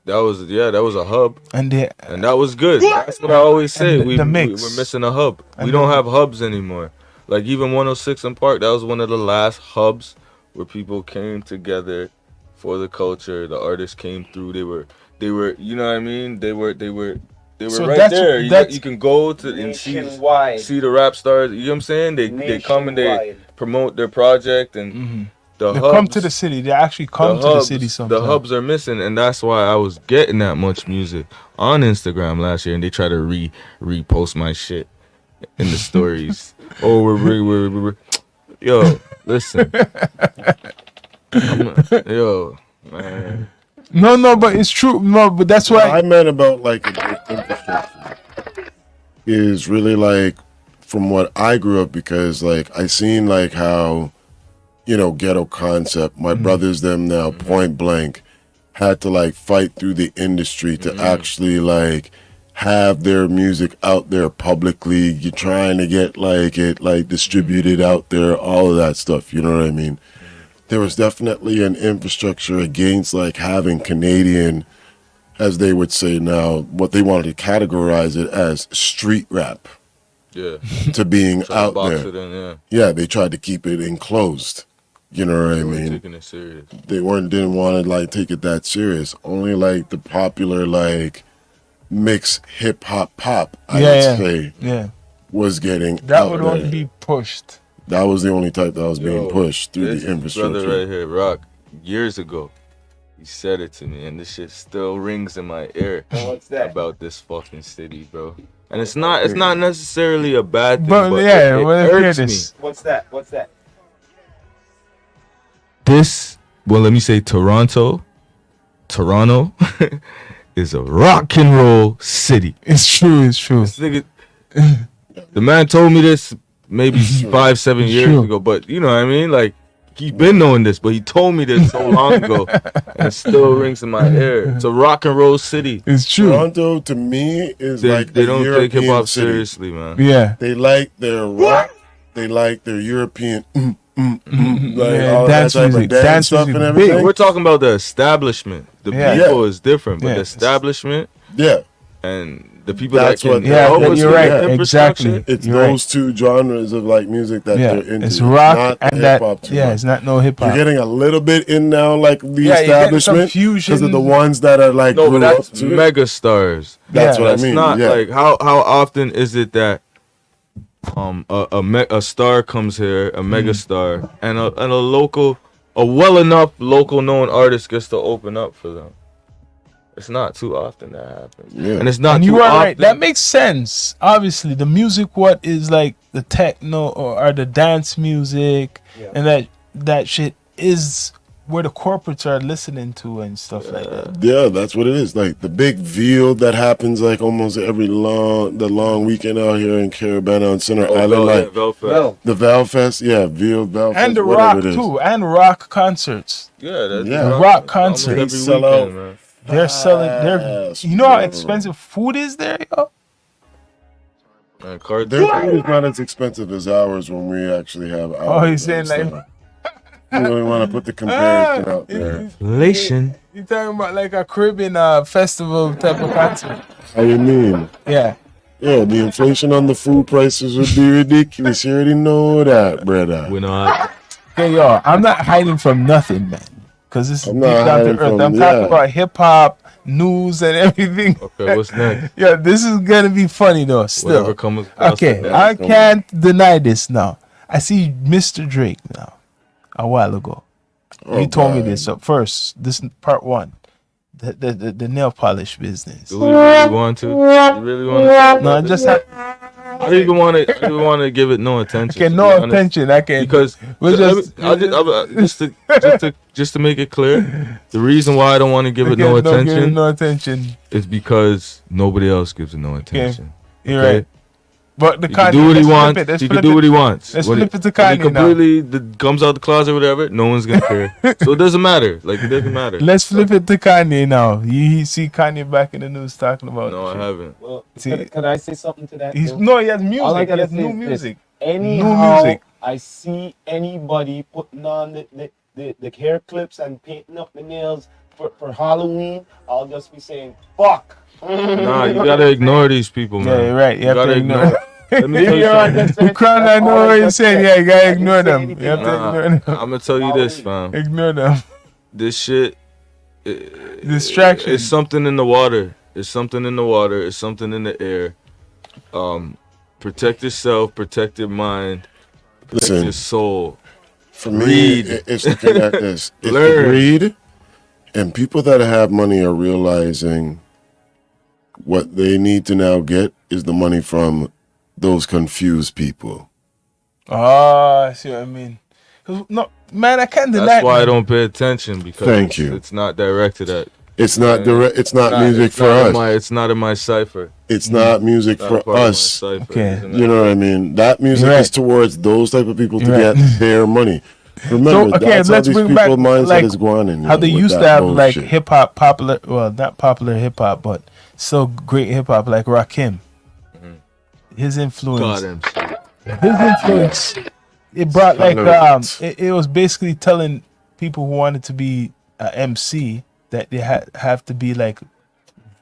That was a hub, And they, and that was good. That's what I always say. And the mix. We're missing a hub. And We don't have hubs anymore. Like even 106 in Park, that was one of the last hubs where people came together for the culture. The artists came through. They were, you know what I mean? They were So right that's- there. that's- You can go to and Nationwide. see the rap stars. You know what I'm saying? They come and they Nationwide. promote their project and the they hubs. come to the city. They actually come to the city sometimes. The hubs are missing, and that's why I was getting that much music on Instagram last year, and they try to repost my shit in the stories. Oh, we're yo, listen, yo, man. No, but it's true. No, but that's What why. I meant about like a good infrastructure is really like from what I grew up because like I seen like how Ghetto Concept, my brothers them now Point Blank had to like fight through the industry to actually like have their music out there publicly. You're trying to get like it like distributed out there, all of that stuff, you know what I mean? There was definitely an infrastructure against like having Canadian, as they would say now, what they wanted to categorize it as street rap Yeah, to being Try to out box there. it in, yeah. Yeah, they tried to keep it enclosed. You know what I They were mean? taking it serious. They didn't want to like take it that serious. Only like the popular like mix hip hop pop, I would Yeah. say, Yeah, was getting that out would there. only be pushed. That was the only type that was being Yo, pushed through This the infrastructure. brother right here, Rock, years ago, he said it to me, and this shit still rings in my ear What's that? about this fucking city, bro. And it's not necessarily a bad thing, But, but yeah, it well, let's hear irks me. this. What's that? What's that? Let me say Toronto is a rock and roll city. It's true. It's true. This nigga, the man told me this maybe 5-7 years Sure. ago, but you know what I mean? Like, he's been knowing this, but he told me this so long ago, and it still rings in my ear. It's a rock and roll city. It's true. Toronto to me is They, like they a don't European take hip hop city. seriously, man. Yeah. They like their rock. They like their European, like Yeah, all dance that type music. of dance Dance stuff music and big. everything. We're talking about the establishment. The Yeah. people is different, but Yeah. the establishment Yeah, and the people That's that can what- Yeah, help us you're with right. the infrastructure, Exactly. it's You're those two genres of like music that Yeah, they're into. it's rock not and hip that. hop too Yeah, much. it's not no hip You're hop. getting a little bit in now, like the Yeah, you're getting some establishment, fusion. because of the ones that are like No, but grew up that's to it. mega stars. That's Yeah, what That's I mean. not yeah. like how often is it that a star comes here, a mega star, and a well enough local known artist gets to open up for them. It's not too often that happens. Yeah. And it's not And too you are often. right. That makes sense. Obviously, the music, what is like the techno or the dance music, and that shit is where the corporates are listening to and stuff like that. Yeah, that's what it is. Like the big veal that happens like almost every long weekend out here in Carabana on Center Island, like Well, the Valfest, yeah, veal, Valfest, And the whatever rock it is. too, and rock concerts. Yeah, that's Yeah. Rock concert. Every They sell weekend, out. man. They're selling. Fast, You know how bro. expensive food is there, yo. Man, card Their food is not as expensive as ours when we actually have ours. Oh, he's saying like. So, you really want to put the comparison out there. inflation. You talking about like a Caribbean festival type of concert? How you mean? Yeah. Yeah, the inflation on the food prices would be ridiculous. You already know that, brother. We're not. Okay, yo, I'm not hiding from nothing, man. Cause it's deep I'm not down to hiding earth. from- I'm yeah. talking about hip hop, news, and everything. Okay, what's next? Yeah, this is gonna be funny though. Whatever Still, comes. across okay, the I desk. can't deny this now. I see Mr. Drake now. A while ago, you told me God. this. So first, this is part one, the nail polish business. Do we really want to? You really want to? No, I just have I don't even want to. I don't want to give it no attention. okay, to no be honest. attention. I can Because We'll just- just to make it clear, the reason why I don't want to give it okay, no don't give it attention no attention. is because nobody else gives it no attention. You're Okay? right. But the He can do what he wants. He can do what he wants. Let's When flip it to when he Kanye now. completely comes out the closet or whatever, no one's gonna care. So it doesn't matter. Like it doesn't matter. Let's flip it to Kanye now. You see Kanye back in the news talking about. No, I haven't. well, See- can I say something to that? He's though? no, he has music. All I He gotta has say new is this. music. Anyhow, music. I see anybody putting on the hair clips and painting up the nails for Halloween, I'll just be saying, fuck. Nah, you gotta ignore these people, man. Yeah, you're right. You have to gotta ignore. Let me tell you You're on something. the Crown, I know what you're saying. Yeah, you gotta ignore I didn't say them. anything. You have to Nah, ignore them. I'm gonna tell you this, fam. Ignore them. This shit. Distraction. It's something in the water. It's something in the water. It's something in the air. Protect yourself. Protect your mind. Protect Listen. your soul. For me, Read. it's looking at this. It's Learn. greed, and people that have money are realizing what they need to now get is the money from those confused people. Oh, I see what I mean. 'Cause, no, man, I can't deny. That's why I it. don't pay attention because Thank you. it's not directed at. It's not direct. It's not music it's for not in us. it's not in my cipher. It's not music Not a for part of my us. cipher, Okay. isn't it? You know what I mean? That music Right. is towards those type of people to Right. get their money. Remember, okay, that's how let's these bring people back, mindset like, is going in. How they with used to that have like bullshit. hip hop popular, well, not popular hip hop, but still great hip hop like Rakim. His influence, God, MC. his influence, it brought like it was basically telling people who wanted to be a MC that they have to be like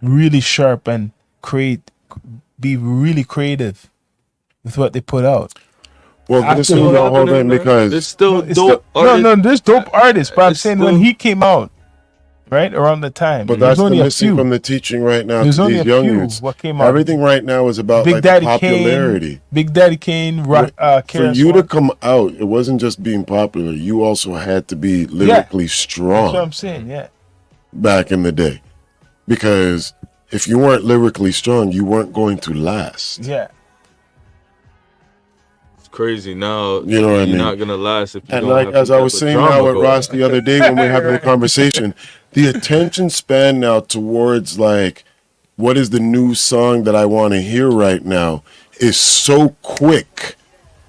really sharp and be really creative with what they put out. Well, After this is what the whole happening, thing man, because there's still It's dope still- no, artists. there's dope artists, but I'm It's saying still- when he came out, right around the time, But there's that's the only a missing few. from the teaching right now There's to only these a young few youths. what came out. Everything right now is about Big like Daddy popularity. Kane, Big Daddy Kane, For KRS you to One. come out, it wasn't just being popular. You also had to be lyrically That's strong what I'm saying. Yeah, back in the day. Because if you weren't lyrically strong, you weren't going to last. yeah. It's crazy now. You know what I you're mean? not gonna last if you And don't like have as some I type was of saying drama now with going Ross the other day when we were having a conversation, the attention span now towards like what is the new song that I want to hear right now is so quick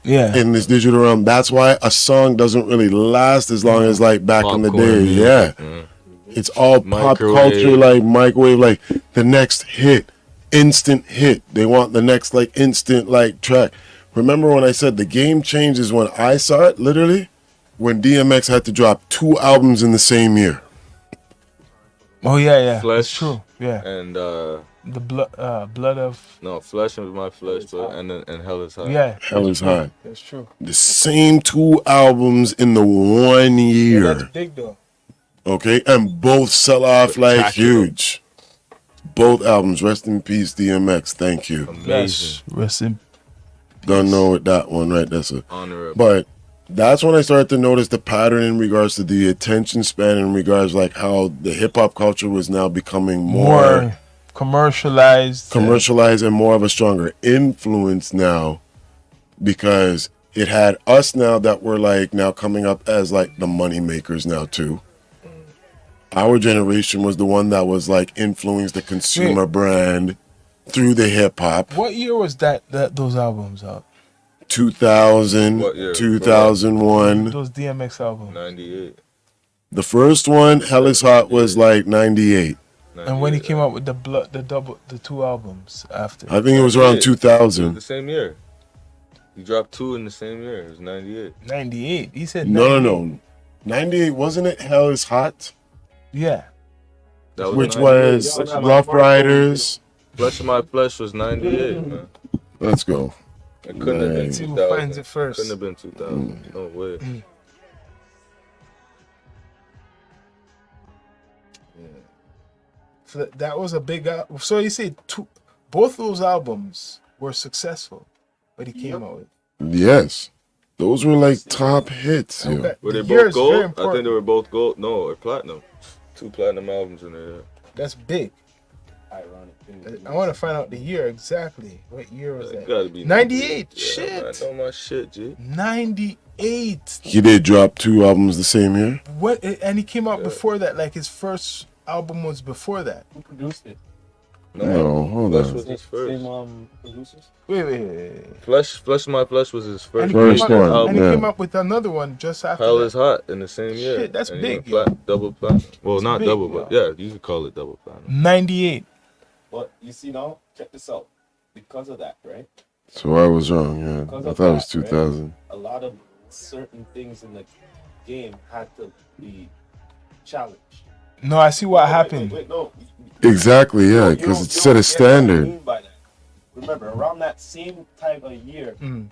Yeah. in this digital realm. That's why a song doesn't really last as long as like back in the Popcorn day. music, Yeah. man. It's all pop Microwave. culture, like microwave, like the next hit, instant hit. They want the next like instant like track. Remember when I said the game changes when I saw it, literally? When DMX had to drop 2 albums in the same year. Oh yeah, yeah. That's Flesh. true. Yeah. And The blood of. no, flesh was my flesh, but and hell is high. Yeah. Hell is high. That's true. The same 2 albums in the 1 year. big though. Okay? And both sell off like Spectacular. huge. Both albums. Rest in peace, DMX. Thank you. Amazing. Yes. Rest in. Don't know what that one right. That's a Honorable. but That's when I started to notice the pattern in regards to the attention span, in regards like how the hip hop culture was now becoming more commercialized. commercialized and more of a stronger influence now, because it had us now that were like now coming up as like the money makers now too. Our generation was the one that was like influenced the consumer brand through the hip hop. What year was that those albums out? 2000, What year? 2001. Those DMX albums. 98. The first one, Hell is Hot, was like 98. And when he came out with the two albums after. I think it was around 2000. The same year. He dropped 2 in the same year. It was 98. 98. He said No. 98, wasn't it Hell is Hot? Yeah. That Which 98. was Rough Riders. Flesh of My Flesh was 98, man. Let's go. It couldn't have been Let's see who 2000. finds it first. Couldn't have been 2000. No way. So that was a big. So you say both those albums were successful, but he came out with. Yes. Those were like top hits. Yo. Okay. Were they The year both is very gold? I important. think they were both gold. No, or platinum. 2 platinum albums in there. That's big. Ironic thing. I want to find out the year exactly. What year was It that? gotta be 98. Yeah, Shit. man, know my shit, G. 98. He did drop 2 albums the same year. What? And he came out before that. Like his first album was before that. Who produced it? No, hold Flesh on. was his first. Same producers. Wait. Flesh of My Flesh was his And first. he, First came, out, one, and he yeah. came out with another one just after Hell that. is Hot in the same year. Shit, that's And he big, went double platinum. Well, That's not big, double, but yeah, you could call it double platinum. 98. But you see now, check this out. Because of that, right? So I was wrong, yeah. Because I of thought it was that, right? 2000. A lot of certain things in the game had to be challenged. No, I see what Wait, happened. Wait, no. Exactly, yeah, You because don't- it you set don't a get what I standard. mean by that. Remember, around that same time of year, Mm.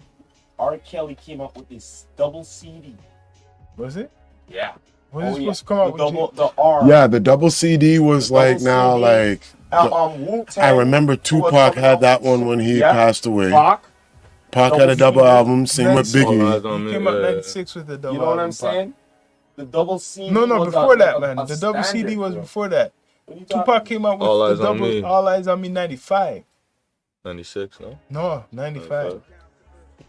R. Kelly came out with this double CD. Was it? Yeah. Was it Oh, supposed to come out the, with double, the R. Yeah, the double CD was The like double now CD. like Wu-Tang, I remember Tupac had that one when he Yeah. passed away. Pac. Pac had a double double CD. album, same with Nice. All Biggie. Eyes on He Me, came out yeah. 96 with the double You know what I'm album, Pac. saying? The double CD. No, was before a- that, a- man. a The double CD standard, was bro. before that. What are you Tupac talking- came out with All the Eyes on double Me. All Eyes on Me 95. 96, no? No, 95.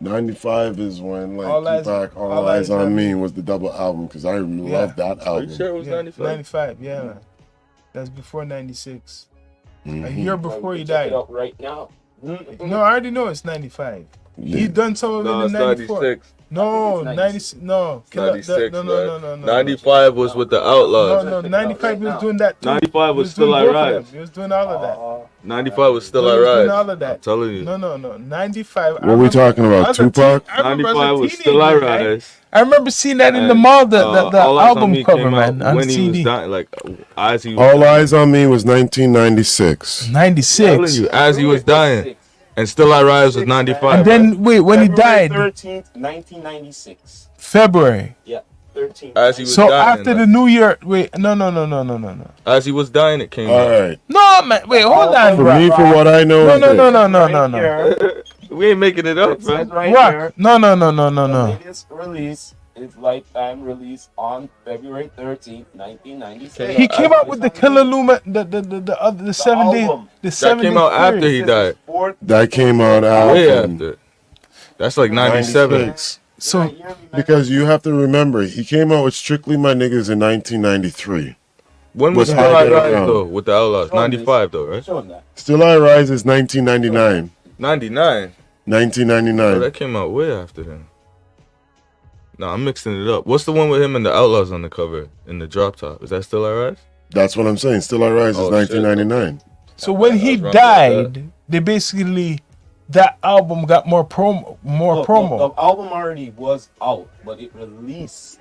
95 is when like All Eyes- Tupac, All All Eyes Eyes on on Me was the double album because I love that Are album. you sure it was Yeah, 95? 95, yeah, man. That's before 96. A Mhm. year Bro, before we he can check died. it out right now. No, I already know it's 95. He Yeah. done some of No, it it's in 94. 96. No, I think it's 96. No, kill up 96, no, man. no, no. 95 was with the Outlaws. No, 95 he was doing that too. 95 He was Still doing I both of Rise. them. He was doing all of that. 95 was Still No, I he was doing Rise. all of that. I'm telling you. No. 95. What are we talking about? I was a teen- Tupac? I remember as a 95 was Still I teenager, right? Rise. I remember seeing that in the And, mall, the All Eyes on album Me cover, came out man, on when he was CD. dying, like as he was All dying. Eyes on Me was 1996. I'm 96. telling you, as he was dying, and Still I Rise was 95. And then, wait, when he died, 13th, 1996. February. Yeah, 13th. As he was So dying, after the like, New Year, wait, no. as he was dying, it came All out. right. No, man, wait, hold on, For bro. me, for what I know, is this. No. We ain't making it up, It says bro. right Rock. here, No. the latest release is lifetime release on February 13th, 1996. He came out with the Killer Luma, the 7 days, album. the That 7 came days out after period. he died. That came out Way after. after. That's like 97. 96. So Because you have to remember, he came out with Strictly My Niggas in 1993. When was Was Still I High Rise Ground. though with the Outlaws? 95 though, right? Show him that. Still I Rise is 1999. 99. Oh, 1999. that came out way after then. No, I'm mixing it up. What's the one with him and the Outlaws on the cover in the drop top? Is that Still I Rise? That's what I'm saying. Still I Rise is Oh, shit. 1999. So when he I was wrong with died, they basically that album got more promo. The album already was out, but it released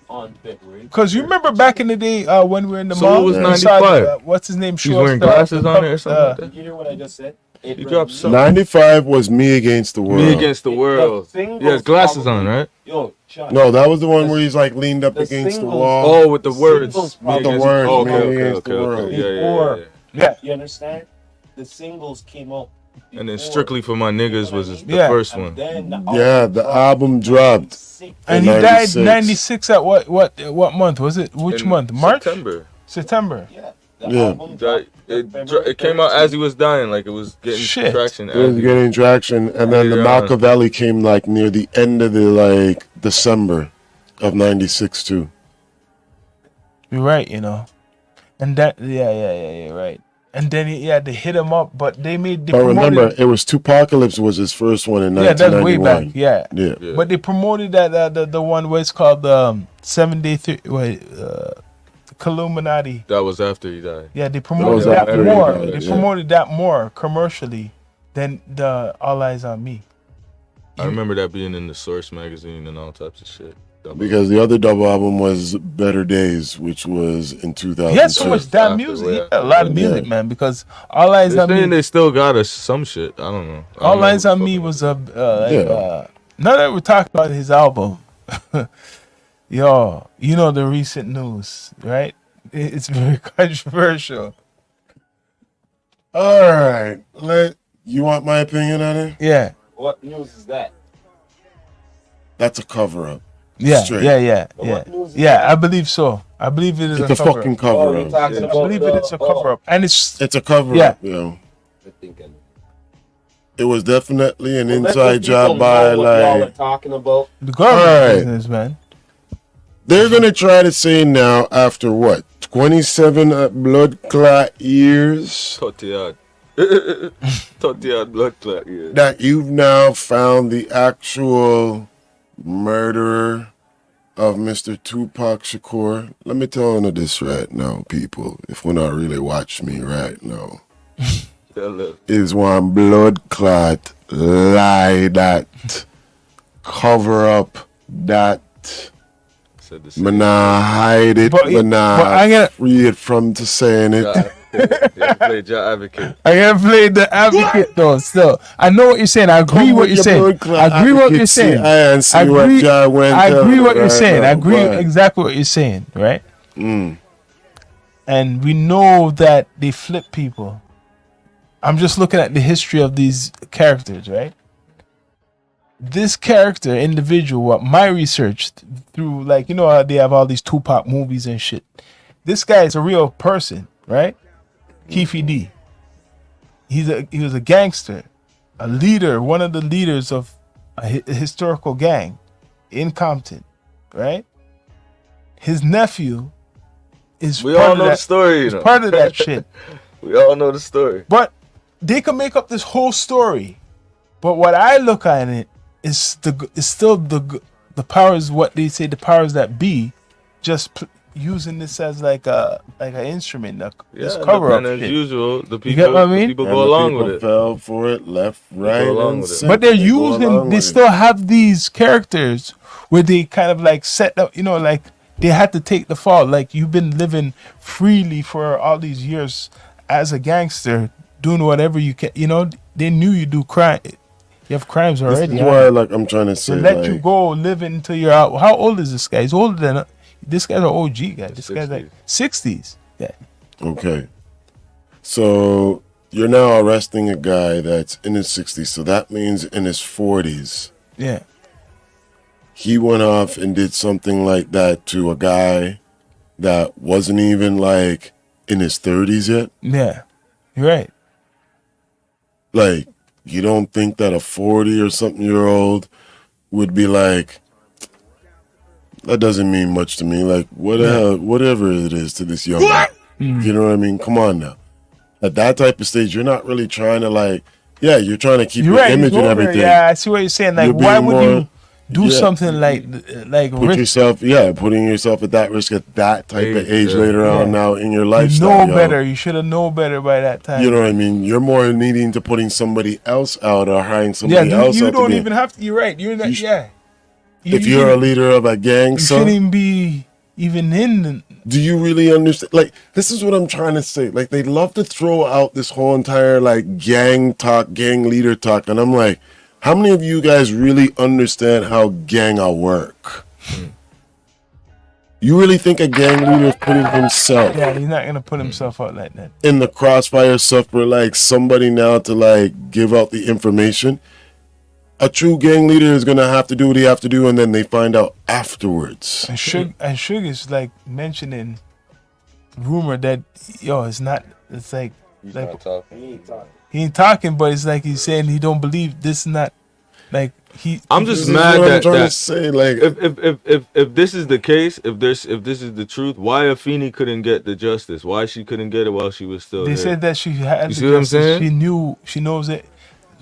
on February. Because you remember back in the day when we were in the So mall, what was we saw 95? what's his name? He's show us wearing the- glasses on it or something like that? Did you hear what I just said? It He dropped released- something. 95 was Me Against the World. Me Against the World. The singles He has glasses probably- on, right? Yo, Sean. No, that was the one where he's like leaned up The against the singles- wall. Oh, with the words. Singles Me probably- the Against- words, Oh, Me okay, Against the World. Yeah. Before. Yeah. You understand? The singles came out And then Strictly for My Niggas was the Yeah. first And one. then Yeah, the album dropped. And In he died 96. 96 at what month was it? Which In month? March? September. September. Yeah. The Yeah. album dropped It came out as he was dying, like it was getting Shit. traction. It was getting traction, and then the Later on. Machiavelli came like near the end of the like December of '96 too. You're right, you know. And that, yeah, right. And then they hit him up, but they But remember, promoted. it was Tupacalypse was his first one in Yeah, that's way 1991. back. Yeah. Yeah. Yeah. But they promoted that the one where it's called 7 Day Illuminati. That was after he died. Yeah, they was promoted that after he more. died, They yeah. promoted that more commercially than the All Eyes on Me. I remember that being in the Source magazine and all types of shit. Because the other double album was Better Days, which was in 2002. He had so much damn After, music. yeah. He had a lot of music, Yeah. man. Because All Eyes They're on saying Me, they still got us some shit. I don't know. I All don't Eyes know on what's Me up was with now that we're talking about his album, yo, you know the recent news, right? It's very controversial. All right, you want my opinion on it? Yeah, What news is that? That's a cover up. yeah, Straight. yeah. What news is Yeah, that? I believe so. I believe it is It's a a cover fucking up. cover you're up. talking I about believe it is a cover up, and it's It's a cover Yeah. up, yo. We're thinking. It was definitely an Let the inside people job by know what y'all are like. talking about. the government Alright. business, man. They're gonna try to say now after what 27 blood clot years Totiad. Totiad blood clot, yeah. that you've now found the actual murderer of Mr. Tupac Shakur. Let me tell you this right now, people. If we're not really watching me right now, Tell us. is one blood clot lie that cover up that. Said the Me same. nah hide it, But- me nah but I'm gonna- free it from to saying it. Yeah, play Jah Advocate. I gotta play the advocate though. Still, I know what you're saying. I agree what you're saying. I agree what you're saying. I see what agree- Jah went I agree out what you're right saying. I now, agree but- exactly what you're saying, right? Mm. And we know that they flip people. I'm just looking at the history of these characters, right? This character, individual, what my research through, like, you know how they have all these Tupac movies and shit. This guy is a real person, right? Keefe D. He was a gangster, a leader, one of the leaders of a historical gang in Compton, right? His nephew is We part all of know the that, story, you is know. part of that shit. We all know the story. But they can make up this whole story. But what I look at it is still the powers, what they say, the powers that be, just using this as like a instrument, this Yeah, cover up and as shit. usual, the people, get what I mean? the people And go the along people with it. fell for it, left, right, along and with it. center. But they're They go using, along they with it. still have these characters where they kind of like set up, you know, like they had to take the fall. Like, you've been living freely for all these years as a gangster, doing whatever you can. You know, they knew you do crime. You have crimes This already. is huh? why, like, I'm trying to They say, let like, you go live until you're out. How old is this guy? He's older than this guy's an OG guy. This guy's like 60s. Yeah. okay. So you're now arresting a guy that's in his 60s. So that means in his 40s, Yeah. he went off and did something like that to a guy that wasn't even like in his 30s yet. Yeah. You're right. Like, you don't think that a 40 or something year old would be like, that doesn't mean much to me. Like, what the hell, whatever it is to this young guy. You know what I mean? Come on now. At that type of stage, you're not really trying to like, yeah, you're trying to keep You're your right. image You're and over there. everything. Yeah, I see what you're saying. Like, You're why being would more- you do yeah. something like Put risk? yourself, putting yourself at that risk at that type of age Yeah. later on Yeah. now in your You lifestyle. know yo. better. You should have known better by that time. You know what I mean? You're more needing to putting somebody else out or hiring yeah, somebody else you out to don't be. even have to. You're right. You're not. You sh- Yeah. If you're a leader of a gang, you son, shouldn't even be even in. The, do you really understand? Like, this is what I'm trying to say. Like, they love to throw out this whole entire like gang talk, gang leader talk, and I'm like, how many of you guys really understand how gang work? You really think a gang leader is putting himself Yeah, he's not gonna put himself out like that. in the crossfire stuff for like somebody now to like give out the information? A true gang leader is gonna have to do what he have to do, and then they find out afterwards. And Suge is like mentioning rumor that it's not. It's like Not talking. He ain't talking. he ain't talking, but it's like he's saying he don't believe this. Not like he. I'm This just is mad what I'm that, trying to that say. Like, if this is the case, if this is the truth, why Afeni couldn't get the justice? Why she couldn't get it while she was still They there? said that she had. You the see what I'm justice. saying? She knows it.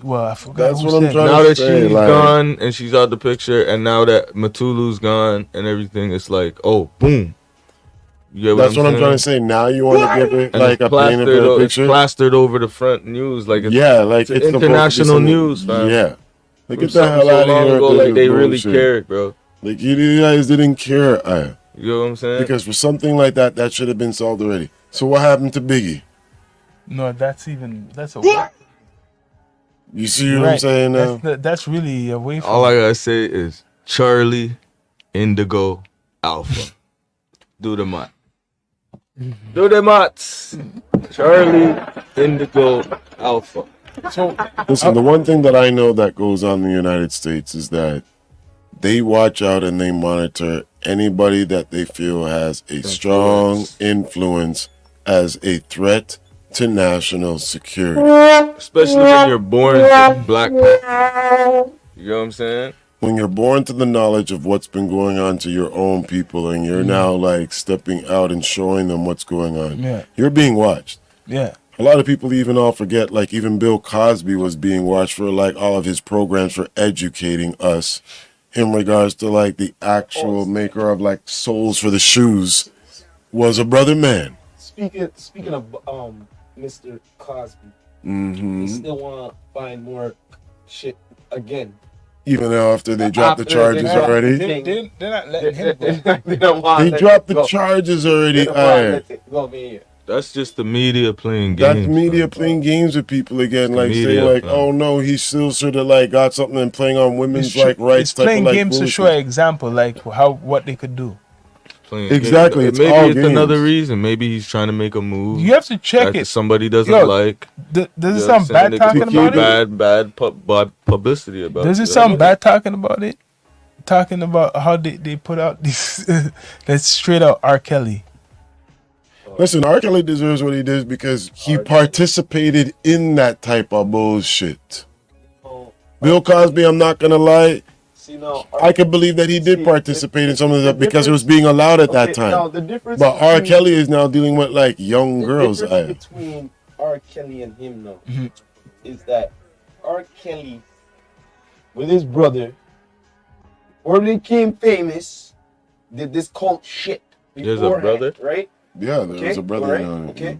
Well, I forgot. That's who what I'm said trying it. Now that say, she's like- gone and she's out the picture, and now that Matulu's gone and everything, it's like, oh, boom. You get that's what I'm saying? trying to say. Now you want to give it And like it's a paint of plastered, a it's picture. plastered over the front news, like it's, Yeah, like it's supposed to be international something- news, fam. Yeah, like from get the something hell so out of long here. ago, with like this they really bullshit. cared, bro. Like you guys didn't care, You know what I'm saying? because for something like that, that should have been solved already. So what happened to Biggie? No, that's a. You see what I'm saying now? That's really away from. All I gotta say is Charlie Indigo Alpha. Do the math. Do the maths. Charlie Indigo Alpha. So Listen, the one thing that I know that goes on in the United States is that they watch out and they monitor anybody that they feel has a strong influence as a threat to national security. Especially when you're born to black people. You know what I'm saying? When you're born to the knowledge of what's been going on to your own people and you're now like stepping out and showing them what's going on, Yeah. you're being watched. yeah, A lot of people even all forget, like even Bill Cosby was being watched for like all of his programs for educating us in regards to like the actual maker of like soles for the shoes was a brother man. Speaking of Mr. Cosby, Hmm they still want to find more shit again. Even after they dropped the After charges they dropped already. they're not letting him go. They don't want They dropped the charges already. Go me. That's just the media playing games. That's media bro. playing games with people again, like media saying like, playing. "Oh no, he still should have like got something and playing on women's like rights." It's type playing of, like, games to show bullshit. an example, like what they could do. Playing Exactly, games. it's Maybe all it's another games. reason. Maybe he's trying to make a move. You have to check that it. somebody doesn't Yo, like. Does it You know sound what I'm saying? bad They talking could keep about it? bad publicity about Does it. it sound bad talking about it? Talking about how they put out this that's straight out R. Kelly. Listen, R. Kelly deserves what he did because he participated in that type of bullshit. Oh, Bill Cosby, I'm not gonna lie, see now. I can believe that he did See, participate in some of the that because it was difference- being allowed at that Okay, now time. the difference. But R. between- Kelly is now dealing with like young the girls. difference between R. Kelly and him now Mhm. is that R. Kelly, with his brother, when they became famous, did this cult shit. He has a beforehand, brother? right? Yeah, there was a brother right? on it. Okay.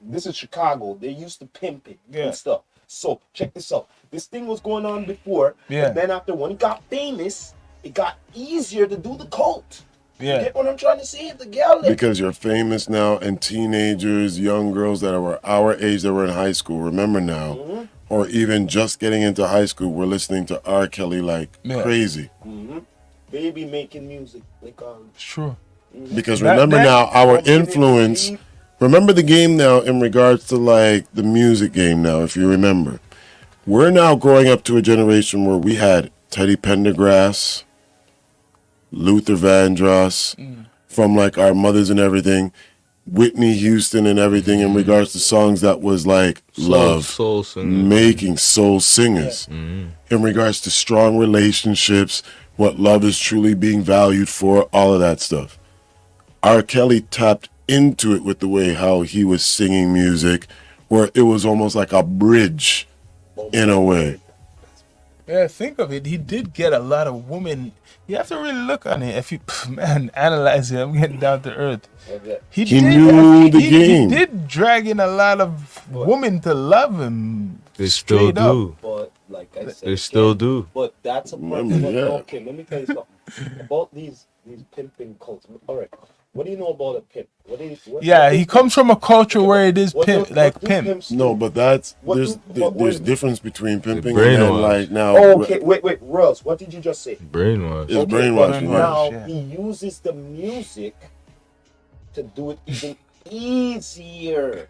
This is Chicago. They used to pimp it Yeah. and stuff. So check this out. This thing was going on before. Yeah. And then after when he got famous, it got easier to do the cult. You Yeah. get what I'm trying to say? The girl. Because you're famous now, and teenagers, young girls that were our age that were in high school, remember now, Mm-hmm. or even just getting into high school, we're listening to R. Kelly like Yeah. crazy. Baby making music. They call it. It's true. Because That- remember that- now, our Don't get it, influence. Steve. Remember the game now in regards to like the music game now, if you remember. We're now growing up to a generation where we had Teddy Pendergrass, Luther Vandross, from like our mothers and everything, Whitney Houston and everything in regards to songs that was like love, soul singer. making soul singers. In regards to strong relationships, what love is truly being valued for, all of that stuff. R. Kelly tapped into it with the way how he was singing music, where it was almost like a bridge in a way. Yeah, think of it. He did get a lot of women. You have to really look on it. If you analyze it, I'm getting down to earth. He knew the game. He did drag in a lot of women to love him. They still straight up. do. But like I said, They still again, do. But that's a part. Remember, But, yeah. Okay, let me tell you something about these pimping cults. All right, What do you know about a pimp? Yeah, he comes from a culture where it is what pimp, do- like what do pimp. pimps do? No, but that's What there's do- what- there's what- difference between pimping brainwash. and then like now. Oh, okay, wait, Rose, what did you just say? Brainwash. It's Okay, brainwashing. but Yeah. Now yeah. he uses the music to do it even easier.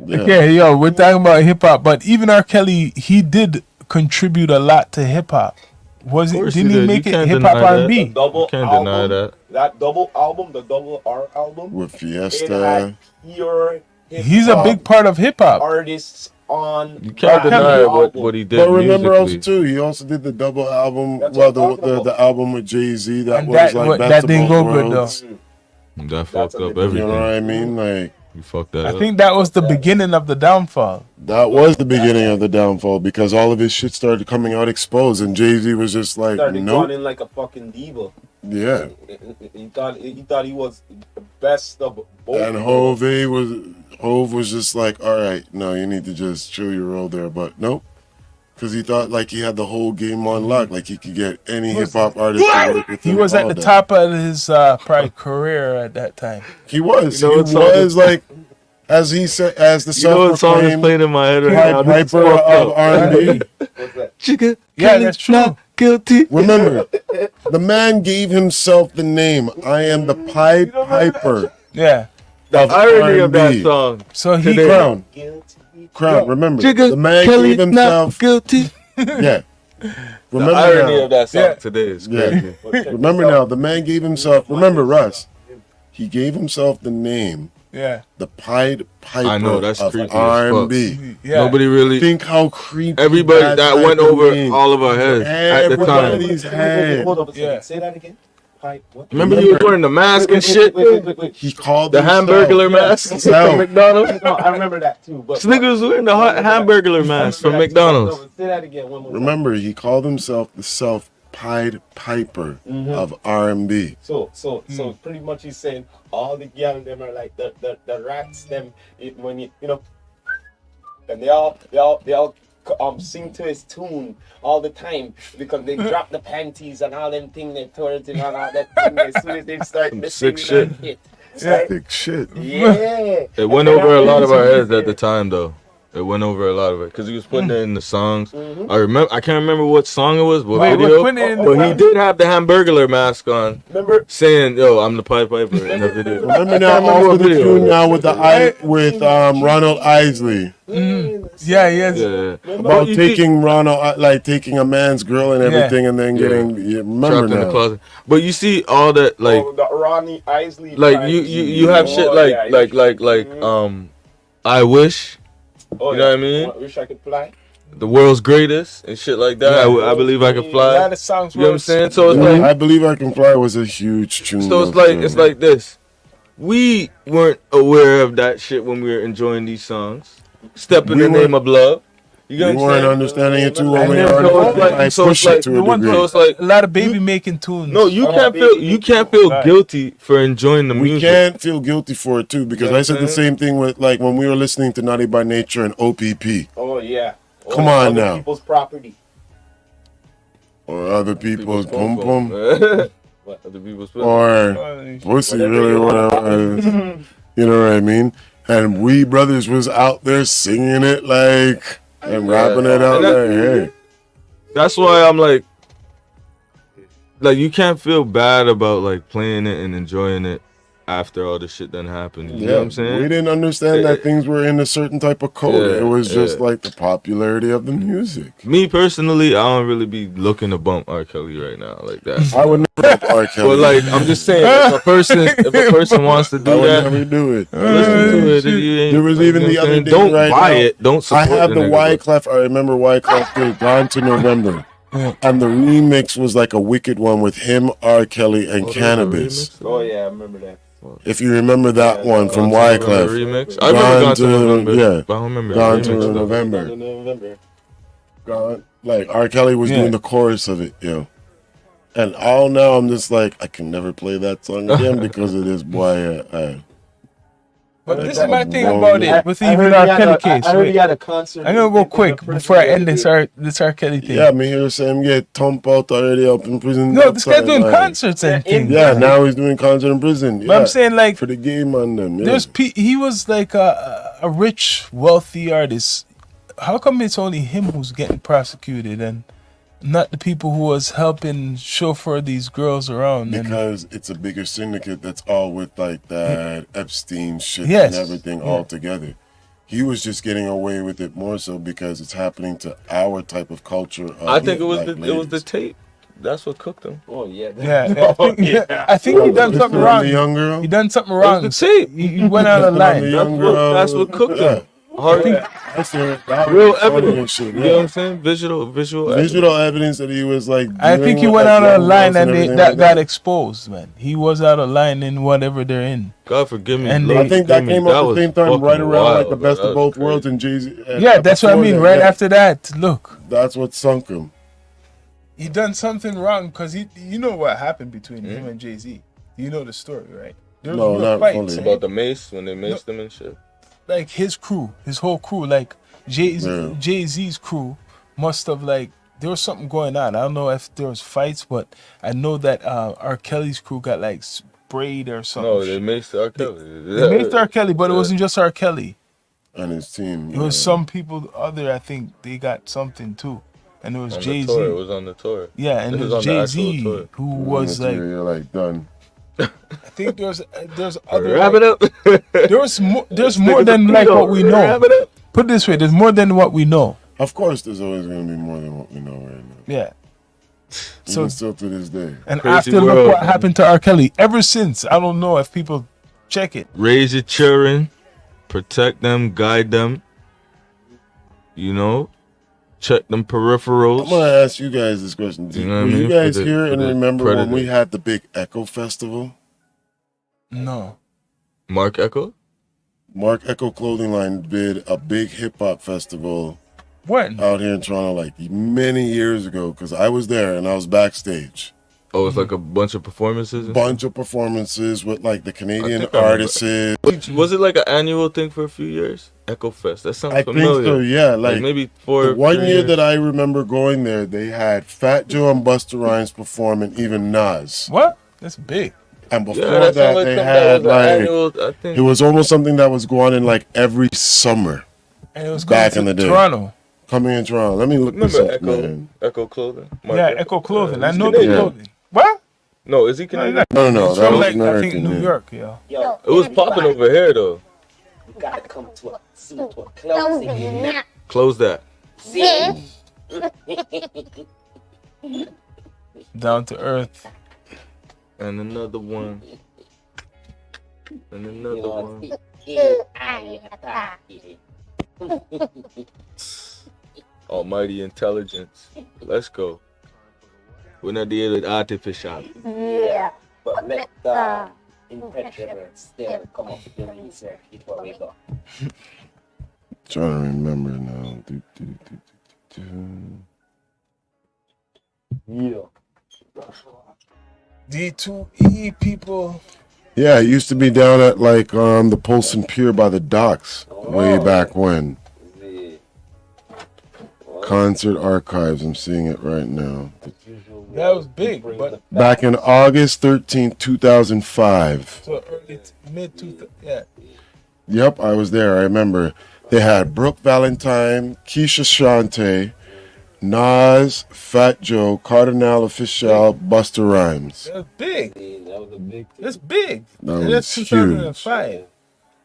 Yeah. Okay, yo, we're talking about hip hop, but even R. Kelly, he did contribute a lot to hip hop. Was Of it? course Didn't he he did. make You it can't hip hop deny that. R&B? Double You can't album, deny that. That double album, the double R album, With it Fiesta. had pure He's a hip-hop big part of hip hop. artists on. You can't that deny album. what he did But remember musically. also too, he also did the double album. That's Well, what I'm talking about. the album with Jay-Z that And was that- like what- best that of didn't both go good, worlds. That fucked a up different- You everything. know what I mean? Like You fucked that I up. think that was the beginning of the downfall. that was the beginning of the downfall because all of his shit started coming out exposed, and Jay-Z was just like, Started nope, going in like a fucking diva. yeah. He thought he was the best of both. And Hove was just like, all right, no, you need to just chill your roll there, but nope. Because he thought like he had the whole game on lock, like he could get any hip hop artist to work with He him was at all the day. top of his probably career at that time. He was. You know He what song was like, as he said, as the You know what song is self-proclaimed playing in my head right now? Pied This is Piper fucked of up. R&B. What's that? Chica, Yeah, Kelly, that's true. not guilty. Remember, the man gave himself the name. I am the Pied Piper Yeah. of Irony of that R&B. song. So he Today. Crown, Guilty. Crown. Remember, Chica, the man Kelly, gave not himself. guilty. Yeah. The Remember irony now. of that song Yeah. today is Yeah. crazy. Remember now, the man gave himself. Remember, Russ. He gave himself the name, yeah. the Pied Piper I know, that's of creepy as fuck. R&B. Yeah. Nobody really. Think how creepy. Everybody that type went of over name. all of our heads at the time. Everybody's head. Hold up a second. Yeah. Say that again. Pipe. What? Remember you was wearing the mask and shit? Wait. He called The himself hamburger mask from Himself. McDonald's? No, I remember that too. But This nigga was wearing the hamburger mask from McDonald's. No, say that again. One more time. Remember, he called himself the Pied Piper of R&B. So pretty much he's saying all the girl them are like the rats them when you know, and they all sing to his tune all the time because they drop the panties and all them thing they towards and all that thing as soon as they start Some listening sick to that shit. hit. Right? Big shit. Yeah. It went over a lot of our heads at the time, though. It went over a lot of it because he was putting it in the songs. I can't remember what song it was, what Wait, video, putting it in but he did have the hamburger mask on, Remember? saying, "Yo, I'm the Pied Piper" in the video. Remember now, remember also what the video. tune now with Ronald Isley Yeah, yes. Yeah, about you taking taking a man's girl and everything, and then Yeah. getting remember trapped in the now. closet. But you see all that, like, Oh, the Ronnie Isley. like type. you have shit Oh, like yeah. I wish Oh, you know what I mean? Wish I could fly. the world's greatest and shit like that. Yeah. I believe I could A fly. lot of songs You know what I'm were saying? So it's I like, believe I Can Fly was a huge tune. so it's like this. We weren't aware of that shit when we were enjoying these songs. Step in We the name weren't- of love. You we get what I'm weren't saying? understanding it too And when we then were so it's like- like so it's push like it to the a one degree. So it's like, a lot of baby making tunes. no, you Oh, can't baby, feel you can't feel Right. guilty for enjoying the We music. can't feel guilty for it too because You know I said what the I'm same thing with like when we were listening to Naughty by Nature and OPP Oh yeah. Oh, Come on other now. People's property. or other people's pum pum What? Other people's or pussy really whatever. You know what I mean? And we brothers was out there singing it like and rapping it out And that- there. Hey, That's why I'm like you can't feel bad about like playing it and enjoying it after all the shit done happened. You know what I'm saying? we didn't understand that things were in a certain type of code. Yeah, It was just yeah. like the popularity of the music. Me personally, I don't really be looking to bump R. Kelly right now like that. I would never bump R. Kelly. But like, I'm just saying, if a person wants to I do would that, never do it. listen to it. If you ain't- There was even you know the what other I'm saying? day Don't right buy now, it. Don't support I have the nigga, but- Wyclef. I remember Wyclef did Gone to November. And the remix was like a wicked one with him, R. Kelly, and Cannabis. Oh yeah, I remember that. If you remember that one from Gone to Wyclef. Remix. I remember Gone to November. yeah. But I don't remember Gone the to remix, though. November. November. Gone. Like R. Kelly was Yeah. doing the chorus of it, yo. And all now I'm just like, I can never play that song again because of this boy. But heard this that- is my thing Whoa, about yeah. it with I even heard R. he had Kelly a- case. I heard Wait, he had a concert. I'm gonna go in quick the before I first end this R. Kelly thing. Yeah, me hear him get thumped out already up in prison. No, this guy's outside, doing like- concerts and Yeah, in- things. Yeah, like, now he's doing concert in prison. But Yeah, I'm saying like for the game on them. Yeah. he was like a rich, wealthy artist. How come it's only him who's getting prosecuted and not the people who was helping chauffeur these girls around? And Because it's a bigger syndicate that's all with like that Epstein shit Yes. and everything Yeah. all together. He was just getting away with it more so because it's happening to our type of culture. Of I think it was black the ladies. tape. That's what cooked him. Oh yeah. I think he done Listen something on wrong. The young girl. He done something It wrong. was the tape. He went out of Listen on the line. young girl. That's what cooked Yeah. him. Hard, That's the that real was funny evidence. and shit, You know yeah. what I'm saying? Visual Visual evidence that he was like. I dealing think he with, went like, out of young line girls and everything that like got exposed, man. He was out of line in whatever they're in. God forgive me. And Lord I think that forgive me. came out at the was same time, fucking right around wild, like the bro. best That of was both worlds, crazy. and Jay-Z. Yeah, that's what I mean. Right after that, look, That's what sunk him. he done something wrong because you know what happened between him and Jay-Z. You know the story, right? There was No, real not fights, fully. right? About the mace when they maced him and shit. Like his crew, his whole crew, like Yeah. Jay-Z's crew must have like there was something going on. I don't know if there was fights, but I know that R. Kelly's crew got like sprayed or something. No, they maced R. Kelly. They made R. Kelly, but it wasn't just R. Kelly. And his team. It was some people other. I think they got something too, and it was On Jay the tour. It Z. was on the tour. Yeah, and This it is was on the Jay actual Z tour. who was like. You're like done. I think there's other. Wrap it up. There's more than like what we know. Wrap it up. Put it this way, there's more than what we know. Of course, there's always going to be more than what we know right now. Yeah. So Even still to this day. and Crazy after look world, what man. happened to R. Kelly. Ever since, I don't know if people check it. Raise your children, protect them, guide them. You know, check them peripherals. I'm gonna ask you guys this question. You know what I Were you mean? guys For the- here for and the remember when predator. we had the big Echo Festival? No. Mark Echo. Mark Echo Clothing Line did a big hip hop festival When? out here in Toronto like many years ago because I was there and I was backstage. Oh, it's like a bunch of performances. and Bunch of performances with like the Canadian think I remember. artists. stuff? Was it like an annual thing for a few years? Echo Fest. That sounds I think familiar. so, yeah. Like Like maybe 4. the one 3 year years. that I remember going there, they had Fat Joe and Busta Rhymes perform and even Nas. What? That's big. And before Yeah, that that, sounds like they something had that was an like annual. I think. it was almost something that was going in like every summer And it was Back coming in to the day. Toronto. coming in Toronto. Let me look this Remember up, Echo? man. Echo Clothing. Mark Yeah, Echo Clothing. I he's know the Canadian. clothing. What? No, is he No, Canadian? No, no, It's that from was like, I think American. New yeah. York, yeah. Yo, It was popping over here though. you gotta come to a closing now. Close that. Down to earth. And another one. And another one. Almighty intelligence. Let's go. We're not dealing with artificial. But let the impetuous still come up with the research before we go. Trying to remember now. Yeah. D2E people. Yeah, it used to be down at like the Polson Pier by the docks way back when. Concert archives. I'm seeing it right now. That was big, but Back in August 13th, 2005. so early mid 2000. Yeah. Yep, I was there. I remember. They had Brooke Valentine, Keisha Shante, Nas, Fat Joe, Cardinal Official, Busta Rhymes. That's big. That was a big thing. That's big. That And was that's 2005.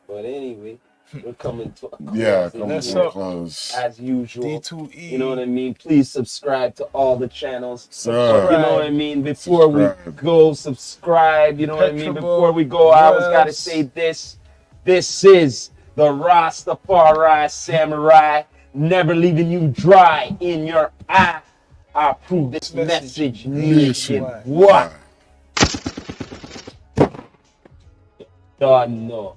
But anyway, we're coming to a close. Yeah, coming That's to a all. close. As usual. D2E. You know what I mean? Please subscribe to all the channels. Sir. You know what I mean? Before we Subscribe. go, subscribe. You know what I mean? Petrable, Before we go, I always got to yes. say this. This is the Rastafari Samurai, never leaving you dry in your eye. I approve this message nation. What? Done, no.